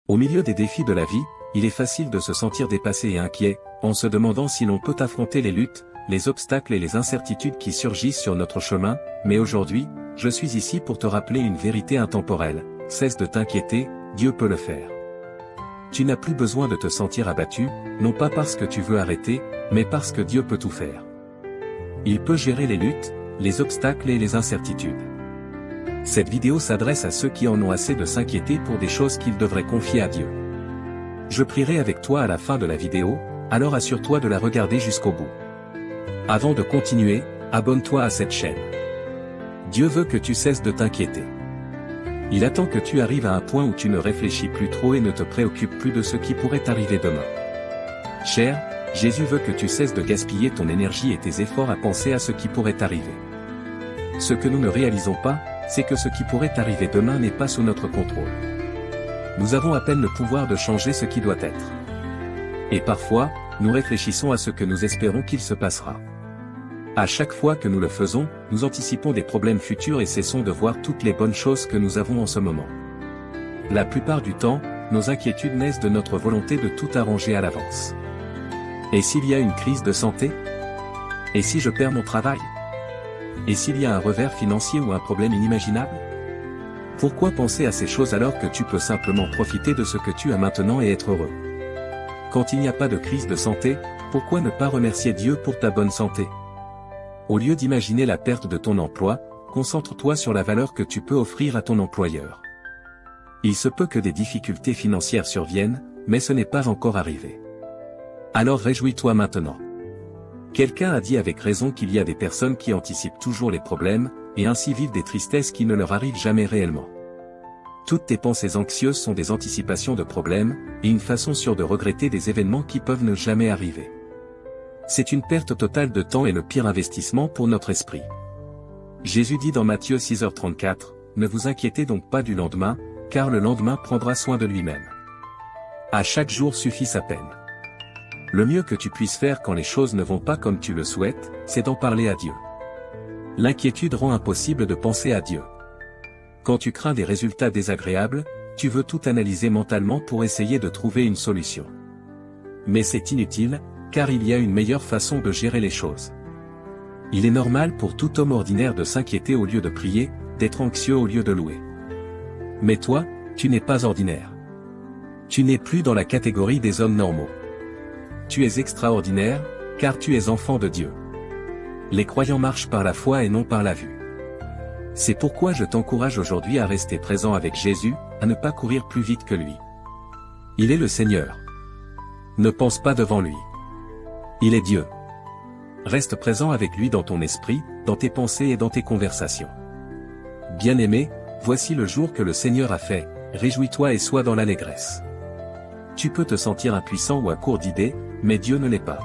Au milieu des défis de la vie, il est facile de se sentir dépassé et inquiet, en se demandant si l'on peut affronter les luttes, les obstacles et les incertitudes qui surgissent sur notre chemin, mais aujourd'hui, je suis ici pour te rappeler une vérité intemporelle, cesse de t'inquiéter, Dieu peut le faire. Tu n'as plus besoin de te sentir abattu, non pas parce que tu veux arrêter, mais parce que Dieu peut tout faire. Il peut gérer les luttes, les obstacles et les incertitudes. Cette vidéo s'adresse à ceux qui en ont assez de s'inquiéter pour des choses qu'ils devraient confier à Dieu. Je prierai avec toi à la fin de la vidéo, alors assure-toi de la regarder jusqu'au bout. Avant de continuer, abonne-toi à cette chaîne. Dieu veut que tu cesses de t'inquiéter. Il attend que tu arrives à un point où tu ne réfléchis plus trop et ne te préoccupes plus de ce qui pourrait t'arriver demain. Cher, Jésus veut que tu cesses de gaspiller ton énergie et tes efforts à penser à ce qui pourrait t'arriver. Ce que nous ne réalisons pas, c'est que ce qui pourrait arriver demain n'est pas sous notre contrôle. Nous avons à peine le pouvoir de changer ce qui doit être. Et parfois, nous réfléchissons à ce que nous espérons qu'il se passera. À chaque fois que nous le faisons, nous anticipons des problèmes futurs et cessons de voir toutes les bonnes choses que nous avons en ce moment. La plupart du temps, nos inquiétudes naissent de notre volonté de tout arranger à l'avance. Et s'il y a une crise de santé? Et si je perds mon travail? Et s'il y a un revers financier ou un problème inimaginable? Pourquoi penser à ces choses alors que tu peux simplement profiter de ce que tu as maintenant et être heureux? Quand il n'y a pas de crise de santé, pourquoi ne pas remercier Dieu pour ta bonne santé? Au lieu d'imaginer la perte de ton emploi, concentre-toi sur la valeur que tu peux offrir à ton employeur. Il se peut que des difficultés financières surviennent, mais ce n'est pas encore arrivé. Alors réjouis-toi maintenant. Quelqu'un a dit avec raison qu'il y a des personnes qui anticipent toujours les problèmes, et ainsi vivent des tristesses qui ne leur arrivent jamais réellement. Toutes tes pensées anxieuses sont des anticipations de problèmes, et une façon sûre de regretter des événements qui peuvent ne jamais arriver. C'est une perte totale de temps et le pire investissement pour notre esprit. Jésus dit dans Matthieu 6h34, « Ne vous inquiétez donc pas du lendemain, car le lendemain prendra soin de lui-même. À chaque jour suffit sa peine. » Le mieux que tu puisses faire quand les choses ne vont pas comme tu le souhaites, c'est d'en parler à Dieu. L'inquiétude rend impossible de penser à Dieu. Quand tu crains des résultats désagréables, tu veux tout analyser mentalement pour essayer de trouver une solution. Mais c'est inutile, car il y a une meilleure façon de gérer les choses. Il est normal pour tout homme ordinaire de s'inquiéter au lieu de prier, d'être anxieux au lieu de louer. Mais toi, tu n'es pas ordinaire. Tu n'es plus dans la catégorie des hommes normaux. Tu es extraordinaire, car tu es enfant de Dieu. Les croyants marchent par la foi et non par la vue. C'est pourquoi je t'encourage aujourd'hui à rester présent avec Jésus, à ne pas courir plus vite que lui. Il est le Seigneur. Ne pense pas devant lui. Il est Dieu. Reste présent avec lui dans ton esprit, dans tes pensées et dans tes conversations. Bien-aimé, voici le jour que le Seigneur a fait, réjouis-toi et sois dans l'allégresse. Tu peux te sentir impuissant ou à court d'idées, mais Dieu ne l'est pas.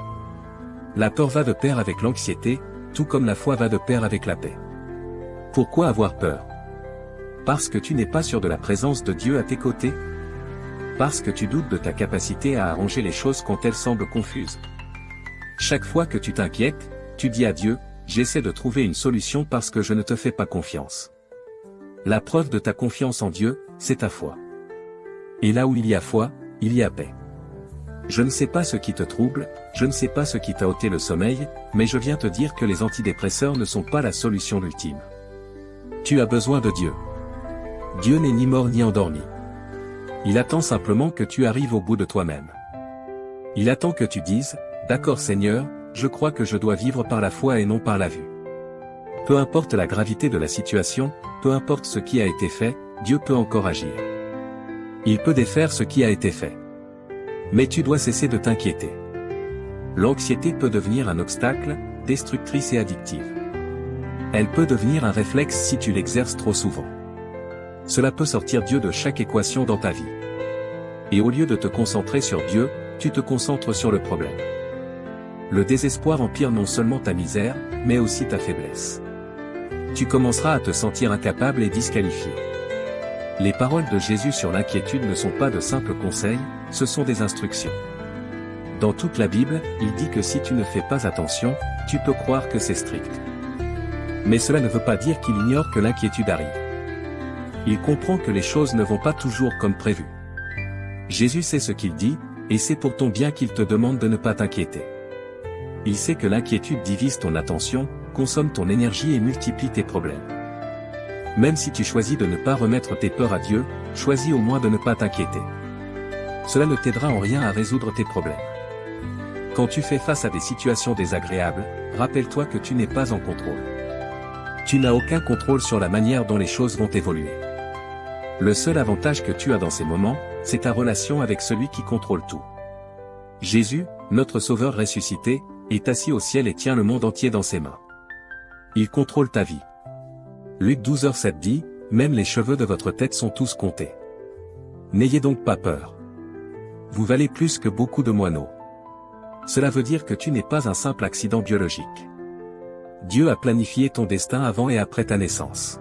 La peur va de pair avec l'anxiété, tout comme la foi va de pair avec la paix. Pourquoi avoir peur? Parce que tu n'es pas sûr de la présence de Dieu à tes côtés? Parce que tu doutes de ta capacité à arranger les choses quand elles semblent confuses? Chaque fois que tu t'inquiètes, tu dis à Dieu, j'essaie de trouver une solution parce que je ne te fais pas confiance. La preuve de ta confiance en Dieu, c'est ta foi. Et là où il y a foi, il y a paix. Je ne sais pas ce qui te trouble, je ne sais pas ce qui t'a ôté le sommeil, mais je viens te dire que les antidépresseurs ne sont pas la solution ultime. Tu as besoin de Dieu. Dieu n'est ni mort ni endormi. Il attend simplement que tu arrives au bout de toi-même. Il attend que tu dises, « D'accord Seigneur, je crois que je dois vivre par la foi et non par la vue. » Peu importe la gravité de la situation, peu importe ce qui a été fait, Dieu peut encore agir. Il peut défaire ce qui a été fait. Mais tu dois cesser de t'inquiéter. L'anxiété peut devenir un obstacle, destructrice et addictive. Elle peut devenir un réflexe si tu l'exerces trop souvent. Cela peut sortir Dieu de chaque équation dans ta vie. Et au lieu de te concentrer sur Dieu, tu te concentres sur le problème. Le désespoir empire non seulement ta misère, mais aussi ta faiblesse. Tu commenceras à te sentir incapable et disqualifié. Les paroles de Jésus sur l'inquiétude ne sont pas de simples conseils, ce sont des instructions. Dans toute la Bible, il dit que si tu ne fais pas attention, tu peux croire que c'est strict. Mais cela ne veut pas dire qu'il ignore que l'inquiétude arrive. Il comprend que les choses ne vont pas toujours comme prévu. Jésus sait ce qu'il dit, et c'est pour ton bien qu'il te demande de ne pas t'inquiéter. Il sait que l'inquiétude divise ton attention, consomme ton énergie et multiplie tes problèmes. Même si tu choisis de ne pas remettre tes peurs à Dieu, choisis au moins de ne pas t'inquiéter. Cela ne t'aidera en rien à résoudre tes problèmes. Quand tu fais face à des situations désagréables, rappelle-toi que tu n'es pas en contrôle. Tu n'as aucun contrôle sur la manière dont les choses vont évoluer. Le seul avantage que tu as dans ces moments, c'est ta relation avec celui qui contrôle tout. Jésus, notre Sauveur ressuscité, est assis au ciel et tient le monde entier dans ses mains. Il contrôle ta vie. Luc 12h7 dit, « Même les cheveux de votre tête sont tous comptés. N'ayez donc pas peur. Vous valez plus que beaucoup de moineaux. » Cela veut dire que tu n'es pas un simple accident biologique. Dieu a planifié ton destin avant et après ta naissance.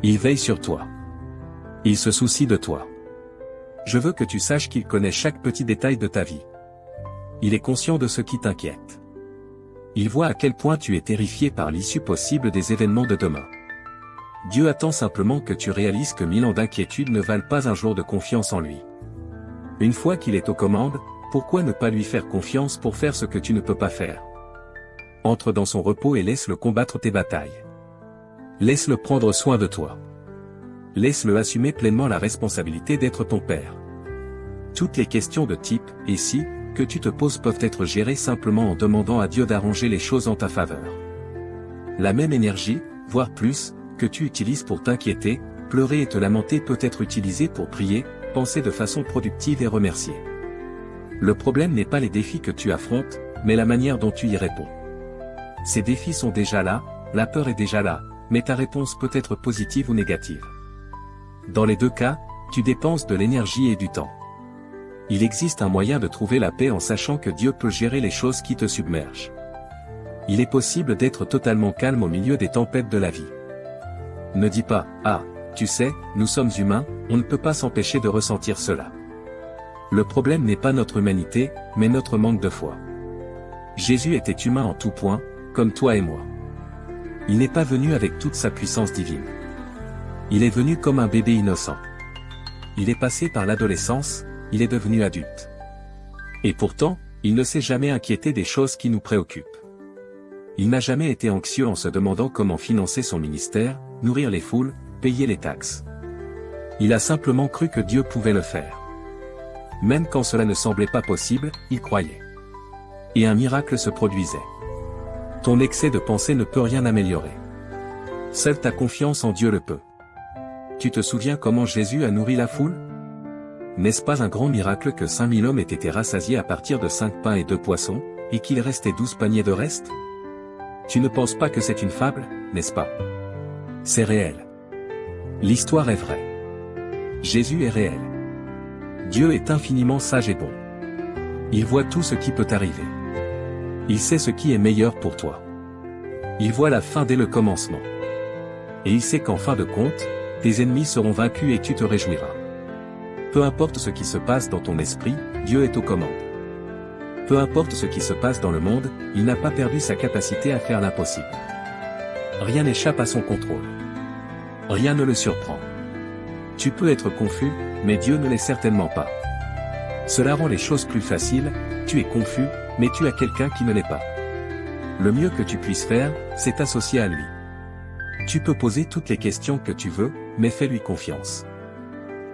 Il veille sur toi. Il se soucie de toi. Je veux que tu saches qu'il connaît chaque petit détail de ta vie. Il est conscient de ce qui t'inquiète. Il voit à quel point tu es terrifié par l'issue possible des événements de demain. Dieu attend simplement que tu réalises que 1000 ans d'inquiétude ne valent pas un jour de confiance en lui. Une fois qu'il est aux commandes, pourquoi ne pas lui faire confiance pour faire ce que tu ne peux pas faire? Entre dans son repos et laisse-le combattre tes batailles. Laisse-le prendre soin de toi. Laisse-le assumer pleinement la responsabilité d'être ton père. Toutes les questions de type « et si » que tu te poses peuvent être gérées simplement en demandant à Dieu d'arranger les choses en ta faveur. La même énergie, voire plus, que tu utilises pour t'inquiéter, pleurer et te lamenter peut être utilisée pour prier, penser de façon productive et remercier. Le problème n'est pas les défis que tu affrontes, mais la manière dont tu y réponds. Ces défis sont déjà là, la peur est déjà là, mais ta réponse peut être positive ou négative. Dans les deux cas, tu dépenses de l'énergie et du temps. Il existe un moyen de trouver la paix en sachant que Dieu peut gérer les choses qui te submergent. Il est possible d'être totalement calme au milieu des tempêtes de la vie. Ne dis pas « Ah, tu sais, nous sommes humains, on ne peut pas s'empêcher de ressentir cela. » Le problème n'est pas notre humanité, mais notre manque de foi. Jésus était humain en tout point, comme toi et moi. Il n'est pas venu avec toute sa puissance divine. Il est venu comme un bébé innocent. Il est passé par l'adolescence, il est devenu adulte. Et pourtant, il ne s'est jamais inquiété des choses qui nous préoccupent. Il n'a jamais été anxieux en se demandant comment financer son ministère, nourrir les foules, payer les taxes. Il a simplement cru que Dieu pouvait le faire. Même quand cela ne semblait pas possible, il croyait. Et un miracle se produisait. Ton excès de pensée ne peut rien améliorer. Seule ta confiance en Dieu le peut. Tu te souviens comment Jésus a nourri la foule? N'est-ce pas un grand miracle que 5000 hommes aient été rassasiés à partir de 5 pains et 2 poissons, et qu'il restait 12 paniers de reste? Tu ne penses pas que c'est une fable, n'est-ce pas? C'est réel. L'histoire est vraie. Jésus est réel. Dieu est infiniment sage et bon. Il voit tout ce qui peut arriver. Il sait ce qui est meilleur pour toi. Il voit la fin dès le commencement. Et il sait qu'en fin de compte, tes ennemis seront vaincus et tu te réjouiras. Peu importe ce qui se passe dans ton esprit, Dieu est aux commandes. Peu importe ce qui se passe dans le monde, il n'a pas perdu sa capacité à faire l'impossible. Rien n'échappe à son contrôle. Rien ne le surprend. Tu peux être confus, mais Dieu ne l'est certainement pas. Cela rend les choses plus faciles, tu es confus, mais tu as quelqu'un qui ne l'est pas. Le mieux que tu puisses faire, c'est t'associer à lui. Tu peux poser toutes les questions que tu veux, mais fais-lui confiance.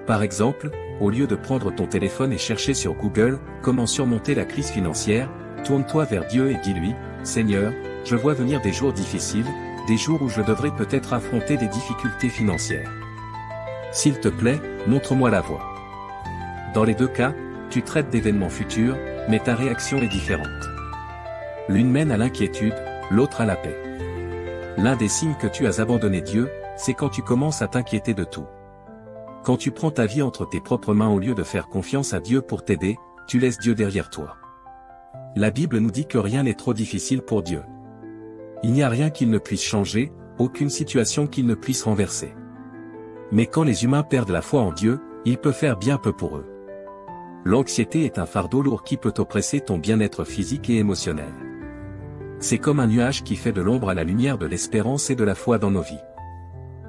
Par exemple, au lieu de prendre ton téléphone et chercher sur Google « Comment surmonter la crise financière », tourne-toi vers Dieu et dis-lui « Seigneur, je vois venir des jours difficiles, des jours où je devrais peut-être affronter des difficultés financières. S'il te plaît, montre-moi la voie. » Dans les deux cas, tu traites d'événements futurs, mais ta réaction est différente. L'une mène à l'inquiétude, l'autre à la paix. L'un des signes que tu as abandonné Dieu, c'est quand tu commences à t'inquiéter de tout. Quand tu prends ta vie entre tes propres mains au lieu de faire confiance à Dieu pour t'aider, tu laisses Dieu derrière toi. La Bible nous dit que rien n'est trop difficile pour Dieu. Il n'y a rien qu'il ne puisse changer, aucune situation qu'il ne puisse renverser. Mais quand les humains perdent la foi en Dieu, il peut faire bien peu pour eux. L'anxiété est un fardeau lourd qui peut oppresser ton bien-être physique et émotionnel. C'est comme un nuage qui fait de l'ombre à la lumière de l'espérance et de la foi dans nos vies.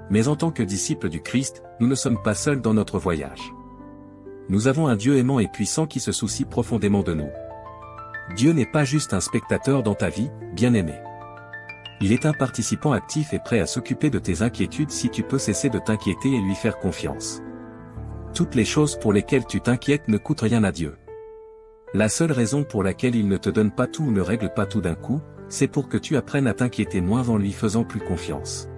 Mais en tant que disciples du Christ, nous ne sommes pas seuls dans notre voyage. Nous avons un Dieu aimant et puissant qui se soucie profondément de nous. Dieu n'est pas juste un spectateur dans ta vie, bien-aimé. Il est un participant actif et prêt à s'occuper de tes inquiétudes si tu peux cesser de t'inquiéter et lui faire confiance. Toutes les choses pour lesquelles tu t'inquiètes ne coûtent rien à Dieu. La seule raison pour laquelle il ne te donne pas tout ou ne règle pas tout d'un coup, c'est pour que tu apprennes à t'inquiéter moins en lui faisant plus confiance.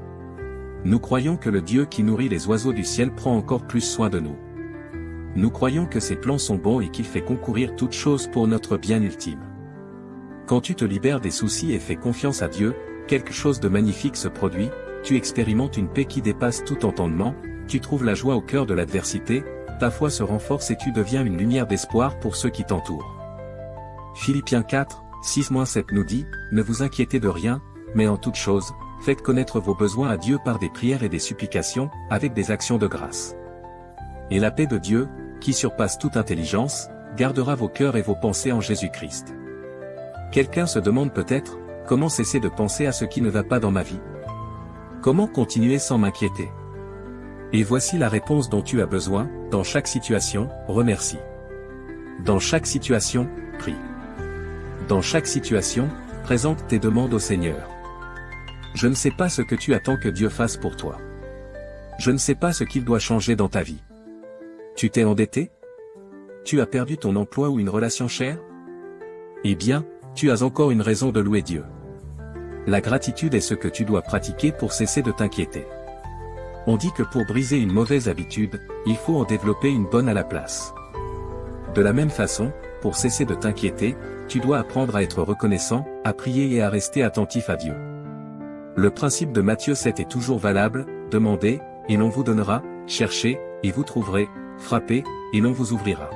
Nous croyons que le Dieu qui nourrit les oiseaux du ciel prend encore plus soin de nous. Nous croyons que ses plans sont bons et qu'il fait concourir toutes choses pour notre bien ultime. Quand tu te libères des soucis et fais confiance à Dieu, quelque chose de magnifique se produit, tu expérimentes une paix qui dépasse tout entendement, tu trouves la joie au cœur de l'adversité, ta foi se renforce et tu deviens une lumière d'espoir pour ceux qui t'entourent. Philippiens 4, 6-7 nous dit, « Ne vous inquiétez de rien, mais en toute chose, faites connaître vos besoins à Dieu par des prières et des supplications, avec des actions de grâce. Et la paix de Dieu, qui surpasse toute intelligence, gardera vos cœurs et vos pensées en Jésus-Christ. » Quelqu'un se demande peut-être, comment cesser de penser à ce qui ne va pas dans ma vie? Comment continuer sans m'inquiéter? Et voici la réponse dont tu as besoin, dans chaque situation, remercie. Dans chaque situation, prie. Dans chaque situation, présente tes demandes au Seigneur. Je ne sais pas ce que tu attends que Dieu fasse pour toi. Je ne sais pas ce qu'il doit changer dans ta vie. Tu t'es endetté? Tu as perdu ton emploi ou une relation chère? Eh bien, tu as encore une raison de louer Dieu. La gratitude est ce que tu dois pratiquer pour cesser de t'inquiéter. On dit que pour briser une mauvaise habitude, il faut en développer une bonne à la place. De la même façon, pour cesser de t'inquiéter, tu dois apprendre à être reconnaissant, à prier et à rester attentif à Dieu. Le principe de Matthieu 7 est toujours valable, demandez, et l'on vous donnera, cherchez, et vous trouverez, frappez, et l'on vous ouvrira.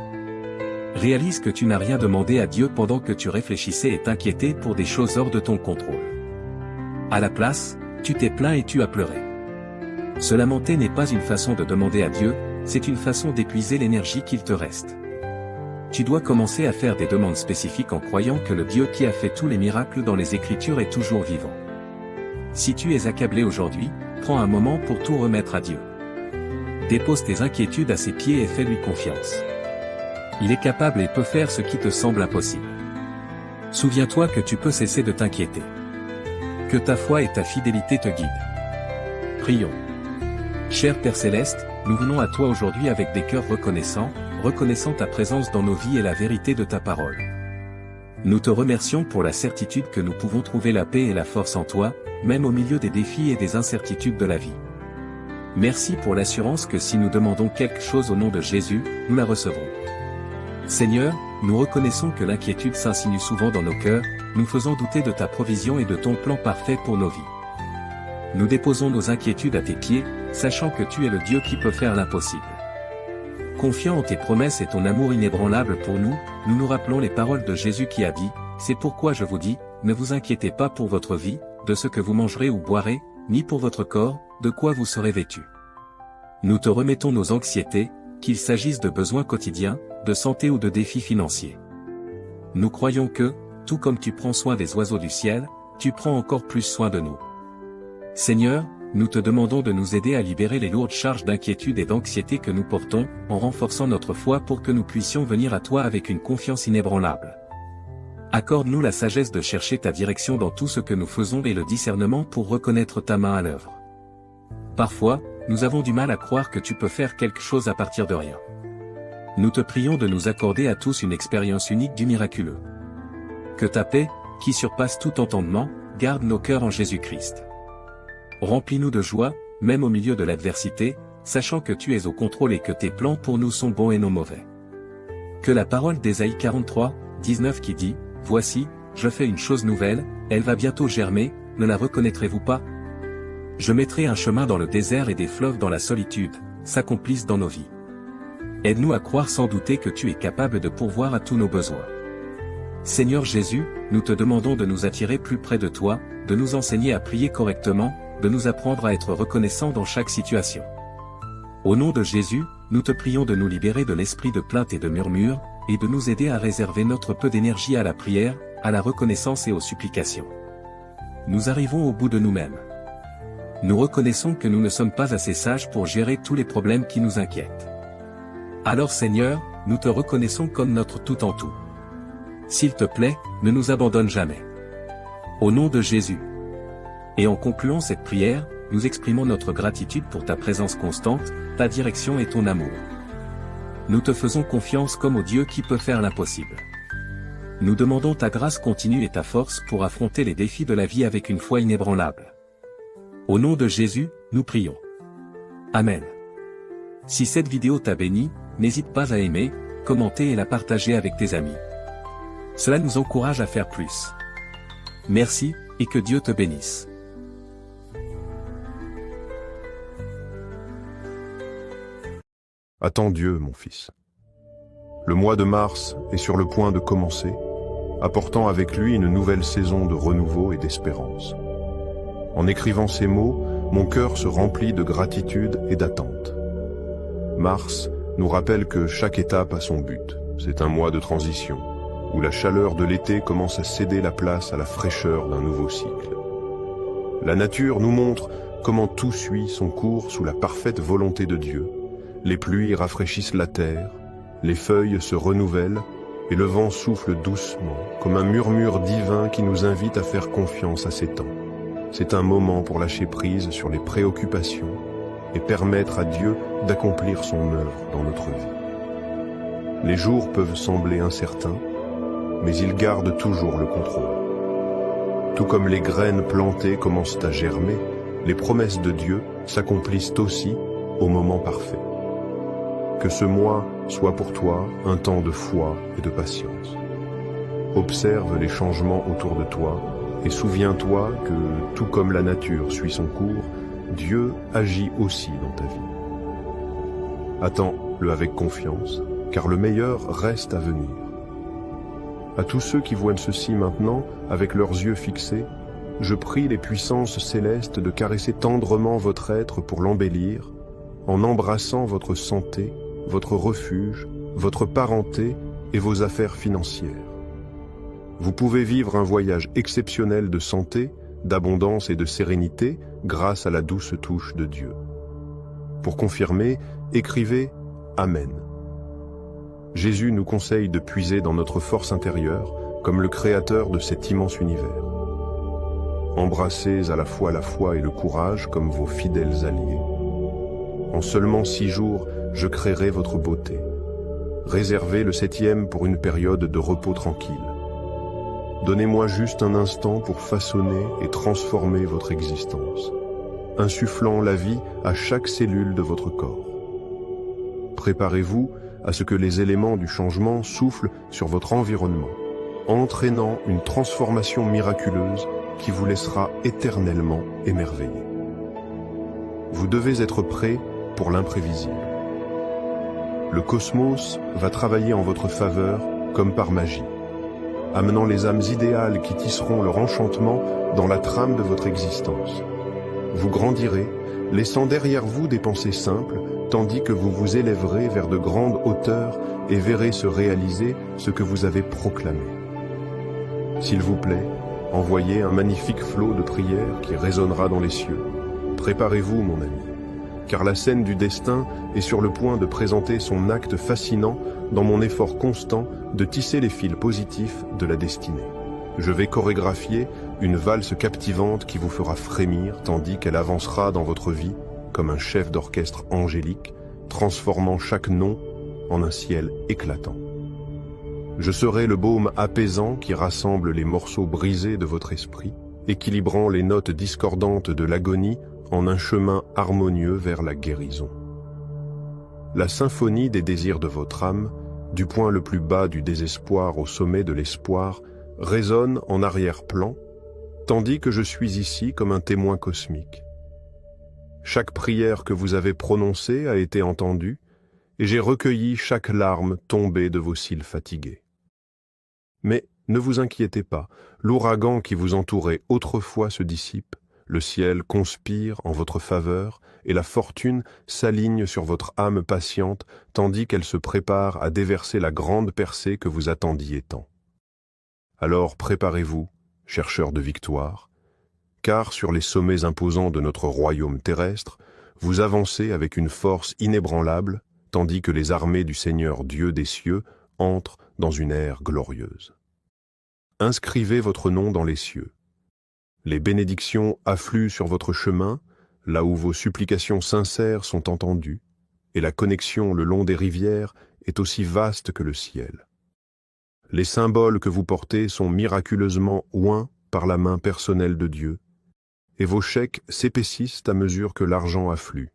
Réalise que tu n'as rien demandé à Dieu pendant que tu réfléchissais et t'inquiétais pour des choses hors de ton contrôle. À la place, tu t'es plaint et tu as pleuré. Se lamenter n'est pas une façon de demander à Dieu, c'est une façon d'épuiser l'énergie qu'il te reste. Tu dois commencer à faire des demandes spécifiques en croyant que le Dieu qui a fait tous les miracles dans les Écritures est toujours vivant. Si tu es accablé aujourd'hui, prends un moment pour tout remettre à Dieu. Dépose tes inquiétudes à ses pieds et fais-lui confiance. Il est capable et peut faire ce qui te semble impossible. Souviens-toi que tu peux cesser de t'inquiéter. Que ta foi et ta fidélité te guident. Prions. Cher Père Céleste, nous venons à toi aujourd'hui avec des cœurs reconnaissants ta présence dans nos vies et la vérité de ta parole. Nous te remercions pour la certitude que nous pouvons trouver la paix et la force en toi, même au milieu des défis et des incertitudes de la vie. Merci pour l'assurance que si nous demandons quelque chose au nom de Jésus, nous la recevrons. Seigneur, nous reconnaissons que l'inquiétude s'insinue souvent dans nos cœurs, nous faisant douter de ta provision et de ton plan parfait pour nos vies. Nous déposons nos inquiétudes à tes pieds, sachant que tu es le Dieu qui peut faire l'impossible. Confiant en tes promesses et ton amour inébranlable pour nous, nous nous rappelons les paroles de Jésus qui a dit, « C'est pourquoi je vous dis, ne vous inquiétez pas pour votre vie, de ce que vous mangerez ou boirez, ni pour votre corps, de quoi vous serez vêtus. » Nous te remettons nos anxiétés, qu'il s'agisse de besoins quotidiens, de santé ou de défis financiers. Nous croyons que, tout comme tu prends soin des oiseaux du ciel, tu prends encore plus soin de nous. Seigneur, nous te demandons de nous aider à libérer les lourdes charges d'inquiétude et d'anxiété que nous portons, en renforçant notre foi pour que nous puissions venir à toi avec une confiance inébranlable. Accorde-nous la sagesse de chercher ta direction dans tout ce que nous faisons et le discernement pour reconnaître ta main à l'œuvre. Parfois, nous avons du mal à croire que tu peux faire quelque chose à partir de rien. Nous te prions de nous accorder à tous une expérience unique du miraculeux. Que ta paix, qui surpasse tout entendement, garde nos cœurs en Jésus-Christ. Remplis-nous de joie, même au milieu de l'adversité, sachant que tu es au contrôle et que tes plans pour nous sont bons et non mauvais. Que la parole d'Ésaïe 43, 19 qui dit, « Voici, je fais une chose nouvelle, elle va bientôt germer, ne la reconnaîtrez-vous pas? Je mettrai un chemin dans le désert et des fleuves dans la solitude, s'accomplissent dans nos vies. » Aide-nous à croire sans douter que tu es capable de pourvoir à tous nos besoins. Seigneur Jésus, nous te demandons de nous attirer plus près de toi, de nous enseigner à prier correctement, de nous apprendre à être reconnaissants dans chaque situation. Au nom de Jésus, nous te prions de nous libérer de l'esprit de plainte et de murmure, et de nous aider à réserver notre peu d'énergie à la prière, à la reconnaissance et aux supplications. Nous arrivons au bout de nous-mêmes. Nous reconnaissons que nous ne sommes pas assez sages pour gérer tous les problèmes qui nous inquiètent. Alors Seigneur, nous te reconnaissons comme notre tout en tout. S'il te plaît, ne nous abandonne jamais. Au nom de Jésus. Et en concluant cette prière, nous exprimons notre gratitude pour ta présence constante, ta direction et ton amour. Nous te faisons confiance comme au Dieu qui peut faire l'impossible. Nous demandons ta grâce continue et ta force pour affronter les défis de la vie avec une foi inébranlable. Au nom de Jésus, nous prions. Amen. Si cette vidéo t'a béni, n'hésite pas à aimer, commenter et la partager avec tes amis. Cela nous encourage à faire plus. Merci, et que Dieu te bénisse. Attends Dieu, mon fils. Le mois de mars est sur le point de commencer, apportant avec lui une nouvelle saison de renouveau et d'espérance. En écrivant ces mots, mon cœur se remplit de gratitude et d'attente. Mars nous rappelle que chaque étape a son but. C'est un mois de transition, où la chaleur de l'été commence à céder la place à la fraîcheur d'un nouveau cycle. La nature nous montre comment tout suit son cours sous la parfaite volonté de Dieu. Les pluies rafraîchissent la terre, les feuilles se renouvellent et le vent souffle doucement, comme un murmure divin qui nous invite à faire confiance à ces temps. C'est un moment pour lâcher prise sur les préoccupations et permettre à Dieu d'accomplir son œuvre dans notre vie. Les jours peuvent sembler incertains, mais il garde toujours le contrôle. Tout comme les graines plantées commencent à germer, les promesses de Dieu s'accomplissent aussi au moment parfait. Que ce mois soit pour toi un temps de foi et de patience. Observe les changements autour de toi et souviens-toi que, tout comme la nature suit son cours, Dieu agit aussi dans ta vie. Attends-le avec confiance, car le meilleur reste à venir. À tous ceux qui voient ceci maintenant, avec leurs yeux fixés, je prie les puissances célestes de caresser tendrement votre être pour l'embellir, en embrassant votre santé, votre refuge, votre parenté et vos affaires financières. Vous pouvez vivre un voyage exceptionnel de santé, d'abondance et de sérénité grâce à la douce touche de Dieu. Pour confirmer, écrivez « Amen ». Jésus nous conseille de puiser dans notre force intérieure comme le créateur de cet immense univers. Embrassez à la fois la foi et le courage comme vos fidèles alliés. En seulement 6 jours, je créerai votre beauté. Réservez le 7e pour une période de repos tranquille. Donnez-moi juste un instant pour façonner et transformer votre existence, insufflant la vie à chaque cellule de votre corps. Préparez-vous à ce que les éléments du changement soufflent sur votre environnement, entraînant une transformation miraculeuse qui vous laissera éternellement émerveillé. Vous devez être prêt pour l'imprévisible. Le cosmos va travailler en votre faveur comme par magie, amenant les âmes idéales qui tisseront leur enchantement dans la trame de votre existence. Vous grandirez, laissant derrière vous des pensées simples, tandis que vous vous élèverez vers de grandes hauteurs et verrez se réaliser ce que vous avez proclamé. S'il vous plaît, envoyez un magnifique flot de prières qui résonnera dans les cieux. Préparez-vous, mon ami, car la scène du destin est sur le point de présenter son acte fascinant dans mon effort constant de tisser les fils positifs de la destinée. Je vais chorégraphier une valse captivante qui vous fera frémir tandis qu'elle avancera dans votre vie comme un chef d'orchestre angélique, transformant chaque nom en un ciel éclatant. Je serai le baume apaisant qui rassemble les morceaux brisés de votre esprit, équilibrant les notes discordantes de l'agonie en un chemin harmonieux vers la guérison. La symphonie des désirs de votre âme, du point le plus bas du désespoir au sommet de l'espoir, résonne en arrière-plan, tandis que je suis ici comme un témoin cosmique. Chaque prière que vous avez prononcée a été entendue, et j'ai recueilli chaque larme tombée de vos cils fatigués. Mais ne vous inquiétez pas, l'ouragan qui vous entourait autrefois se dissipe, le ciel conspire en votre faveur et la fortune s'aligne sur votre âme patiente tandis qu'elle se prépare à déverser la grande percée que vous attendiez tant. Alors préparez-vous, chercheurs de victoire, car sur les sommets imposants de notre royaume terrestre, vous avancez avec une force inébranlable, tandis que les armées du Seigneur Dieu des cieux entrent dans une ère glorieuse. Inscrivez votre nom dans les cieux. Les bénédictions affluent sur votre chemin, là où vos supplications sincères sont entendues, et la connexion le long des rivières est aussi vaste que le ciel. Les symboles que vous portez sont miraculeusement oints par la main personnelle de Dieu, et vos chèques s'épaississent à mesure que l'argent afflue.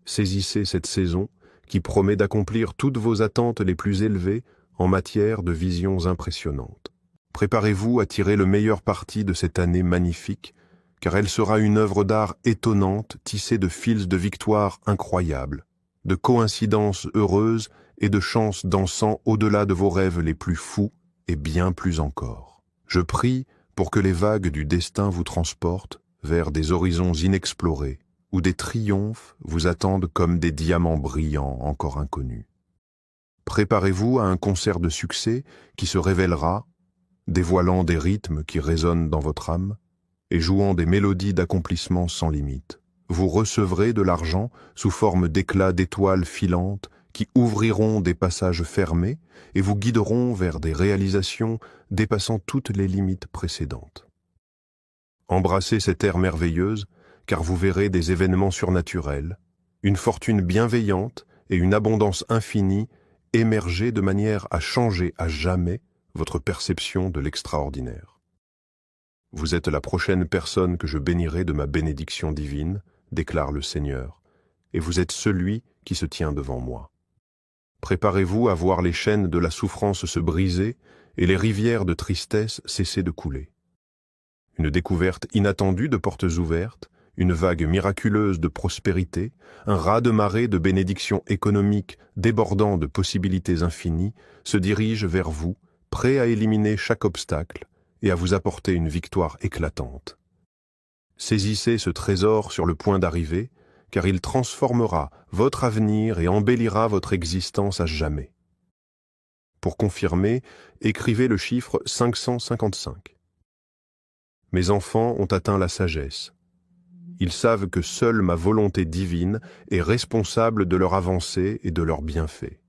Saisissez cette saison qui promet d'accomplir toutes vos attentes les plus élevées en matière de visions impressionnantes. Préparez-vous à tirer le meilleur parti de cette année magnifique, car elle sera une œuvre d'art étonnante tissée de fils de victoire incroyables, de coïncidences heureuses et de chances dansant au-delà de vos rêves les plus fous et bien plus encore. Je prie pour que les vagues du destin vous transportent vers des horizons inexplorés, où des triomphes vous attendent comme des diamants brillants encore inconnus. Préparez-vous à un concert de succès qui se révélera, dévoilant des rythmes qui résonnent dans votre âme et jouant des mélodies d'accomplissement sans limite. Vous recevrez de l'argent sous forme d'éclats d'étoiles filantes qui ouvriront des passages fermés et vous guideront vers des réalisations dépassant toutes les limites précédentes. Embrassez cette ère merveilleuse, car vous verrez des événements surnaturels, une fortune bienveillante et une abondance infinie émerger de manière à changer à jamais votre perception de l'extraordinaire. Vous êtes la prochaine personne que je bénirai de ma bénédiction divine, déclare le Seigneur, et vous êtes celui qui se tient devant moi. Préparez-vous à voir les chaînes de la souffrance se briser et les rivières de tristesse cesser de couler. Une découverte inattendue de portes ouvertes, une vague miraculeuse de prospérité, un raz-de-marée de bénédictions économiques débordant de possibilités infinies se dirige vers vous, prêt à éliminer chaque obstacle et à vous apporter une victoire éclatante. Saisissez ce trésor sur le point d'arriver, car il transformera votre avenir et embellira votre existence à jamais. Pour confirmer, écrivez le chiffre 555. Mes enfants ont atteint la sagesse. Ils savent que seule ma volonté divine est responsable de leur avancée et de leurs bienfaits.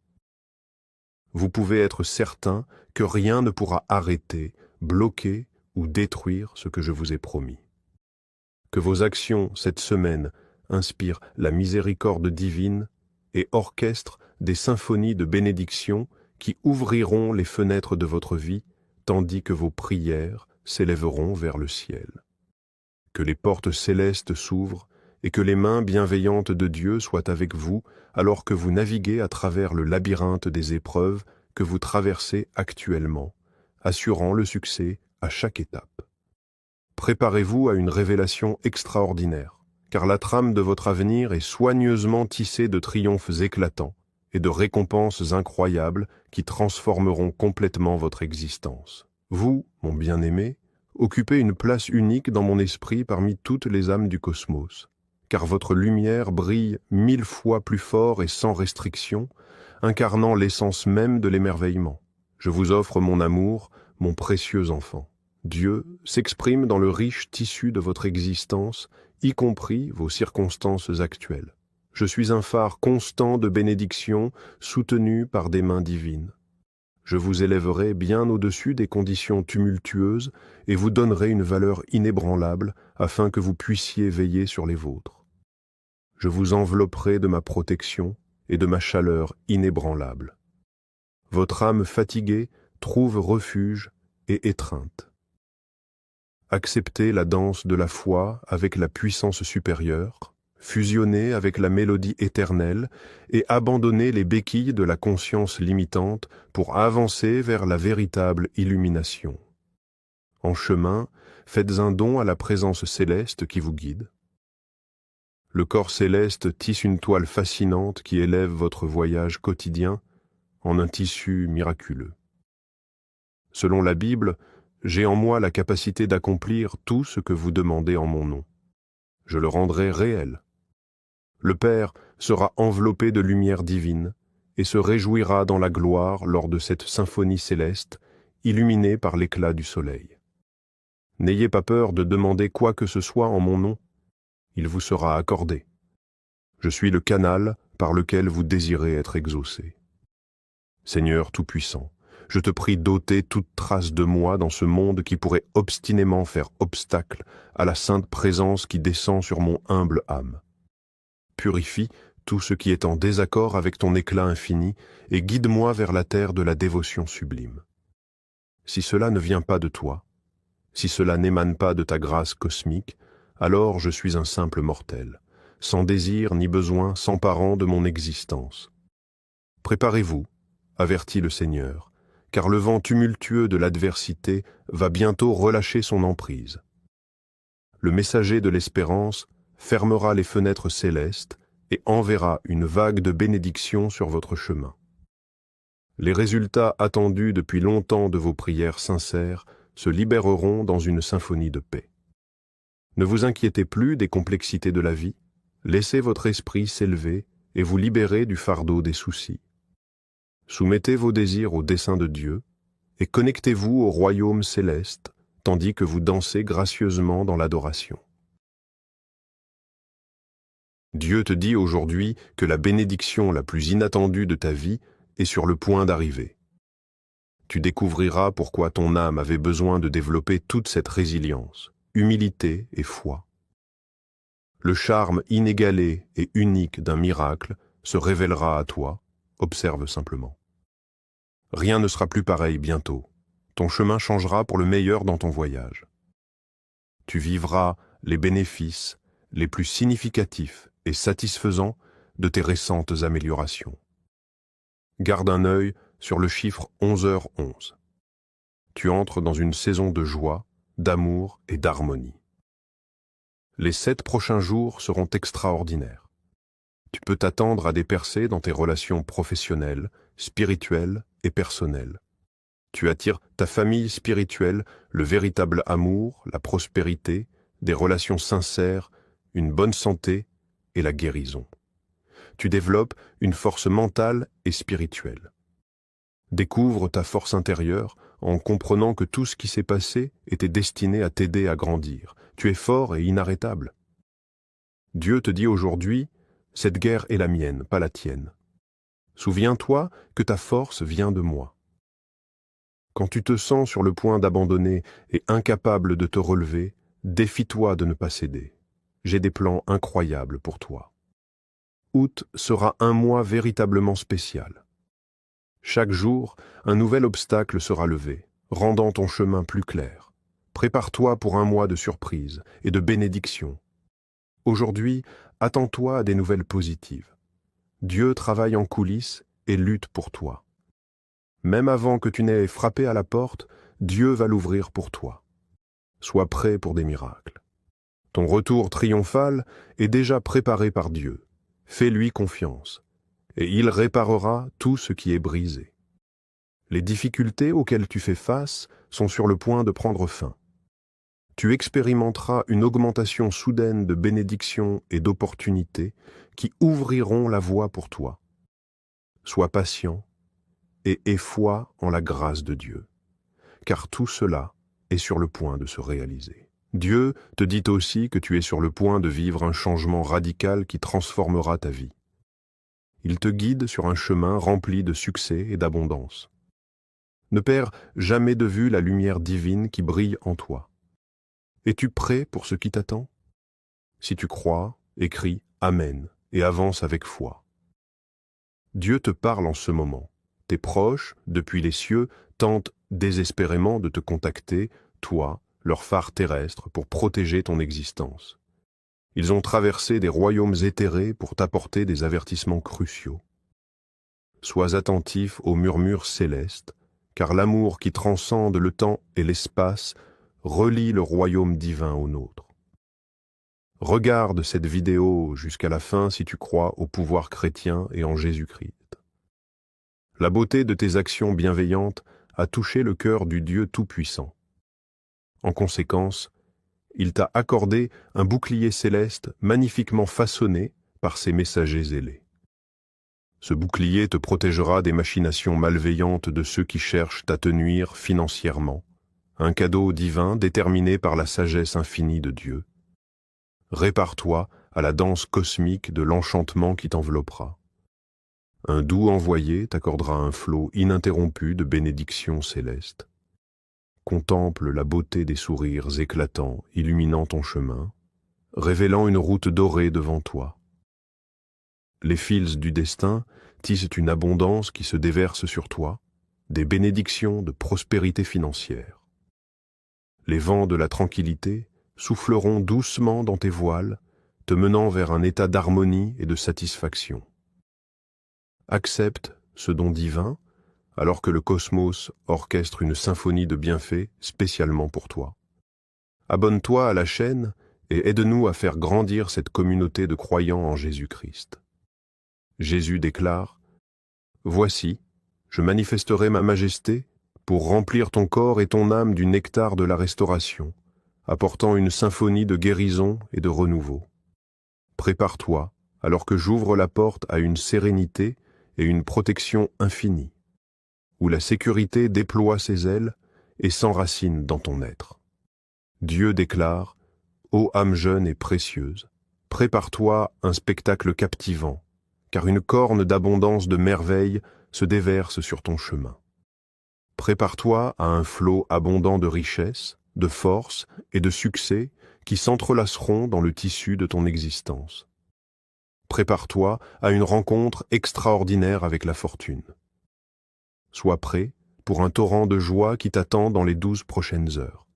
Vous pouvez être certain que rien ne pourra arrêter, bloquer ou détruire ce que je vous ai promis. Que vos actions cette semaine inspirent la miséricorde divine et orchestrent des symphonies de bénédiction qui ouvriront les fenêtres de votre vie, tandis que vos prières s'élèveront vers le ciel. Que les portes célestes s'ouvrent et que les mains bienveillantes de Dieu soient avec vous alors que vous naviguez à travers le labyrinthe des épreuves que vous traversez actuellement, assurant le succès à chaque étape. Préparez-vous à une révélation extraordinaire, car la trame de votre avenir est soigneusement tissée de triomphes éclatants et de récompenses incroyables qui transformeront complètement votre existence. Vous, mon bien-aimé, occupez une place unique dans mon esprit parmi toutes les âmes du cosmos, car votre lumière brille 1000 fois plus fort et sans restriction, incarnant l'essence même de l'émerveillement. Je vous offre mon amour, mon précieux enfant. Dieu s'exprime dans le riche tissu de votre existence, y compris vos circonstances actuelles. Je suis un phare constant de bénédiction soutenu par des mains divines. Je vous élèverai bien au-dessus des conditions tumultueuses et vous donnerai une valeur inébranlable afin que vous puissiez veiller sur les vôtres. Je vous envelopperai de ma protection et de ma chaleur inébranlable. Votre âme fatiguée trouve refuge et étreinte. Acceptez la danse de la foi avec la puissance supérieure, fusionnez avec la mélodie éternelle et abandonnez les béquilles de la conscience limitante pour avancer vers la véritable illumination. En chemin, faites un don à la présence céleste qui vous guide. Le corps céleste tisse une toile fascinante qui élève votre voyage quotidien en un tissu miraculeux. Selon la Bible, j'ai en moi la capacité d'accomplir tout ce que vous demandez en mon nom. Je le rendrai réel. Le Père sera enveloppé de lumière divine et se réjouira dans la gloire lors de cette symphonie céleste, illuminée par l'éclat du soleil. N'ayez pas peur de demander quoi que ce soit en mon nom. Il vous sera accordé. Je suis le canal par lequel vous désirez être exaucé. Seigneur Tout-Puissant, je te prie d'ôter toute trace de moi dans ce monde qui pourrait obstinément faire obstacle à la sainte présence qui descend sur mon humble âme. Purifie tout ce qui est en désaccord avec ton éclat infini et guide-moi vers la terre de la dévotion sublime. Si cela ne vient pas de toi, si cela n'émane pas de ta grâce cosmique, alors je suis un simple mortel, sans désir ni besoin, s'emparant de mon existence. Préparez-vous, avertit le Seigneur, car le vent tumultueux de l'adversité va bientôt relâcher son emprise. Le messager de l'espérance fermera les fenêtres célestes et enverra une vague de bénédictions sur votre chemin. Les résultats attendus depuis longtemps de vos prières sincères se libéreront dans une symphonie de paix. Ne vous inquiétez plus des complexités de la vie, laissez votre esprit s'élever et vous libérer du fardeau des soucis. Soumettez vos désirs au dessein de Dieu et connectez-vous au royaume céleste, tandis que vous dansez gracieusement dans l'adoration. Dieu te dit aujourd'hui que la bénédiction la plus inattendue de ta vie est sur le point d'arriver. Tu découvriras pourquoi ton âme avait besoin de développer toute cette résilience, humilité et foi. Le charme inégalé et unique d'un miracle se révélera à toi, observe simplement. Rien ne sera plus pareil bientôt. Ton chemin changera pour le meilleur dans ton voyage. Tu vivras les bénéfices les plus significatifs et satisfaisants de tes récentes améliorations. Garde un œil sur le chiffre 11h11. Tu entres dans une saison de joie, d'amour et d'harmonie. Les 7 prochains jours seront extraordinaires. Tu peux t'attendre à des percées dans tes relations professionnelles, spirituelles et personnelles. Tu attires ta famille spirituelle, le véritable amour, la prospérité, des relations sincères, une bonne santé et la guérison. Tu développes une force mentale et spirituelle. Découvre ta force intérieure en comprenant que tout ce qui s'est passé était destiné à t'aider à grandir. Tu es fort et inarrêtable. Dieu te dit aujourd'hui, cette guerre est la mienne, pas la tienne. Souviens-toi que ta force vient de moi. Quand tu te sens sur le point d'abandonner et incapable de te relever, défie-toi de ne pas céder. J'ai des plans incroyables pour toi. Août sera un mois véritablement spécial. Chaque jour, un nouvel obstacle sera levé, rendant ton chemin plus clair. Prépare-toi pour un mois de surprises et de bénédictions. Aujourd'hui, attends-toi à des nouvelles positives. Dieu travaille en coulisses et lutte pour toi. Même avant que tu n'aies frappé à la porte, Dieu va l'ouvrir pour toi. Sois prêt pour des miracles. Ton retour triomphal est déjà préparé par Dieu. Fais-lui confiance, et il réparera tout ce qui est brisé. Les difficultés auxquelles tu fais face sont sur le point de prendre fin. Tu expérimenteras une augmentation soudaine de bénédictions et d'opportunités qui ouvriront la voie pour toi. Sois patient et aie foi en la grâce de Dieu, car tout cela est sur le point de se réaliser. Dieu te dit aussi que tu es sur le point de vivre un changement radical qui transformera ta vie. Il te guide sur un chemin rempli de succès et d'abondance. Ne perds jamais de vue la lumière divine qui brille en toi. Es-tu prêt pour ce qui t'attend? Si tu crois, écris « Amen » et avance avec foi. Dieu te parle en ce moment. Tes proches, depuis les cieux, tentent désespérément de te contacter, toi, leur phare terrestre, pour protéger ton existence. Ils ont traversé des royaumes éthérés pour t'apporter des avertissements cruciaux. Sois attentif aux murmures célestes, car l'amour qui transcende le temps et l'espace relie le royaume divin au nôtre. Regarde cette vidéo jusqu'à la fin si tu crois au pouvoir chrétien et en Jésus-Christ. La beauté de tes actions bienveillantes a touché le cœur du Dieu Tout-Puissant. En conséquence, il t'a accordé un bouclier céleste magnifiquement façonné par ses messagers zélés. Ce bouclier te protégera des machinations malveillantes de ceux qui cherchent à te nuire financièrement, un cadeau divin déterminé par la sagesse infinie de Dieu. Répare-toi à la danse cosmique de l'enchantement qui t'enveloppera. Un doux envoyé t'accordera un flot ininterrompu de bénédictions célestes. Contemple la beauté des sourires éclatants illuminant ton chemin, révélant une route dorée devant toi. Les fils du destin tissent une abondance qui se déverse sur toi, des bénédictions de prospérité financière. Les vents de la tranquillité souffleront doucement dans tes voiles, te menant vers un état d'harmonie et de satisfaction. Accepte ce don divin, alors que le cosmos orchestre une symphonie de bienfaits spécialement pour toi. Abonne-toi à la chaîne et aide-nous à faire grandir cette communauté de croyants en Jésus-Christ. Jésus déclare « Voici, je manifesterai ma majesté pour remplir ton corps et ton âme du nectar de la restauration, apportant une symphonie de guérison et de renouveau. Prépare-toi, alors que j'ouvre la porte à une sérénité et une protection infinie, où la sécurité déploie ses ailes et s'enracine dans ton être. Dieu déclare « Ô âme jeune et précieuse, prépare-toi un spectacle captivant, car une corne d'abondance de merveilles se déverse sur ton chemin. Prépare-toi à un flot abondant de richesse, de force et de succès qui s'entrelaceront dans le tissu de ton existence. Prépare-toi à une rencontre extraordinaire avec la fortune. Sois prêt pour un torrent de joie qui t'attend dans les 12 prochaines heures.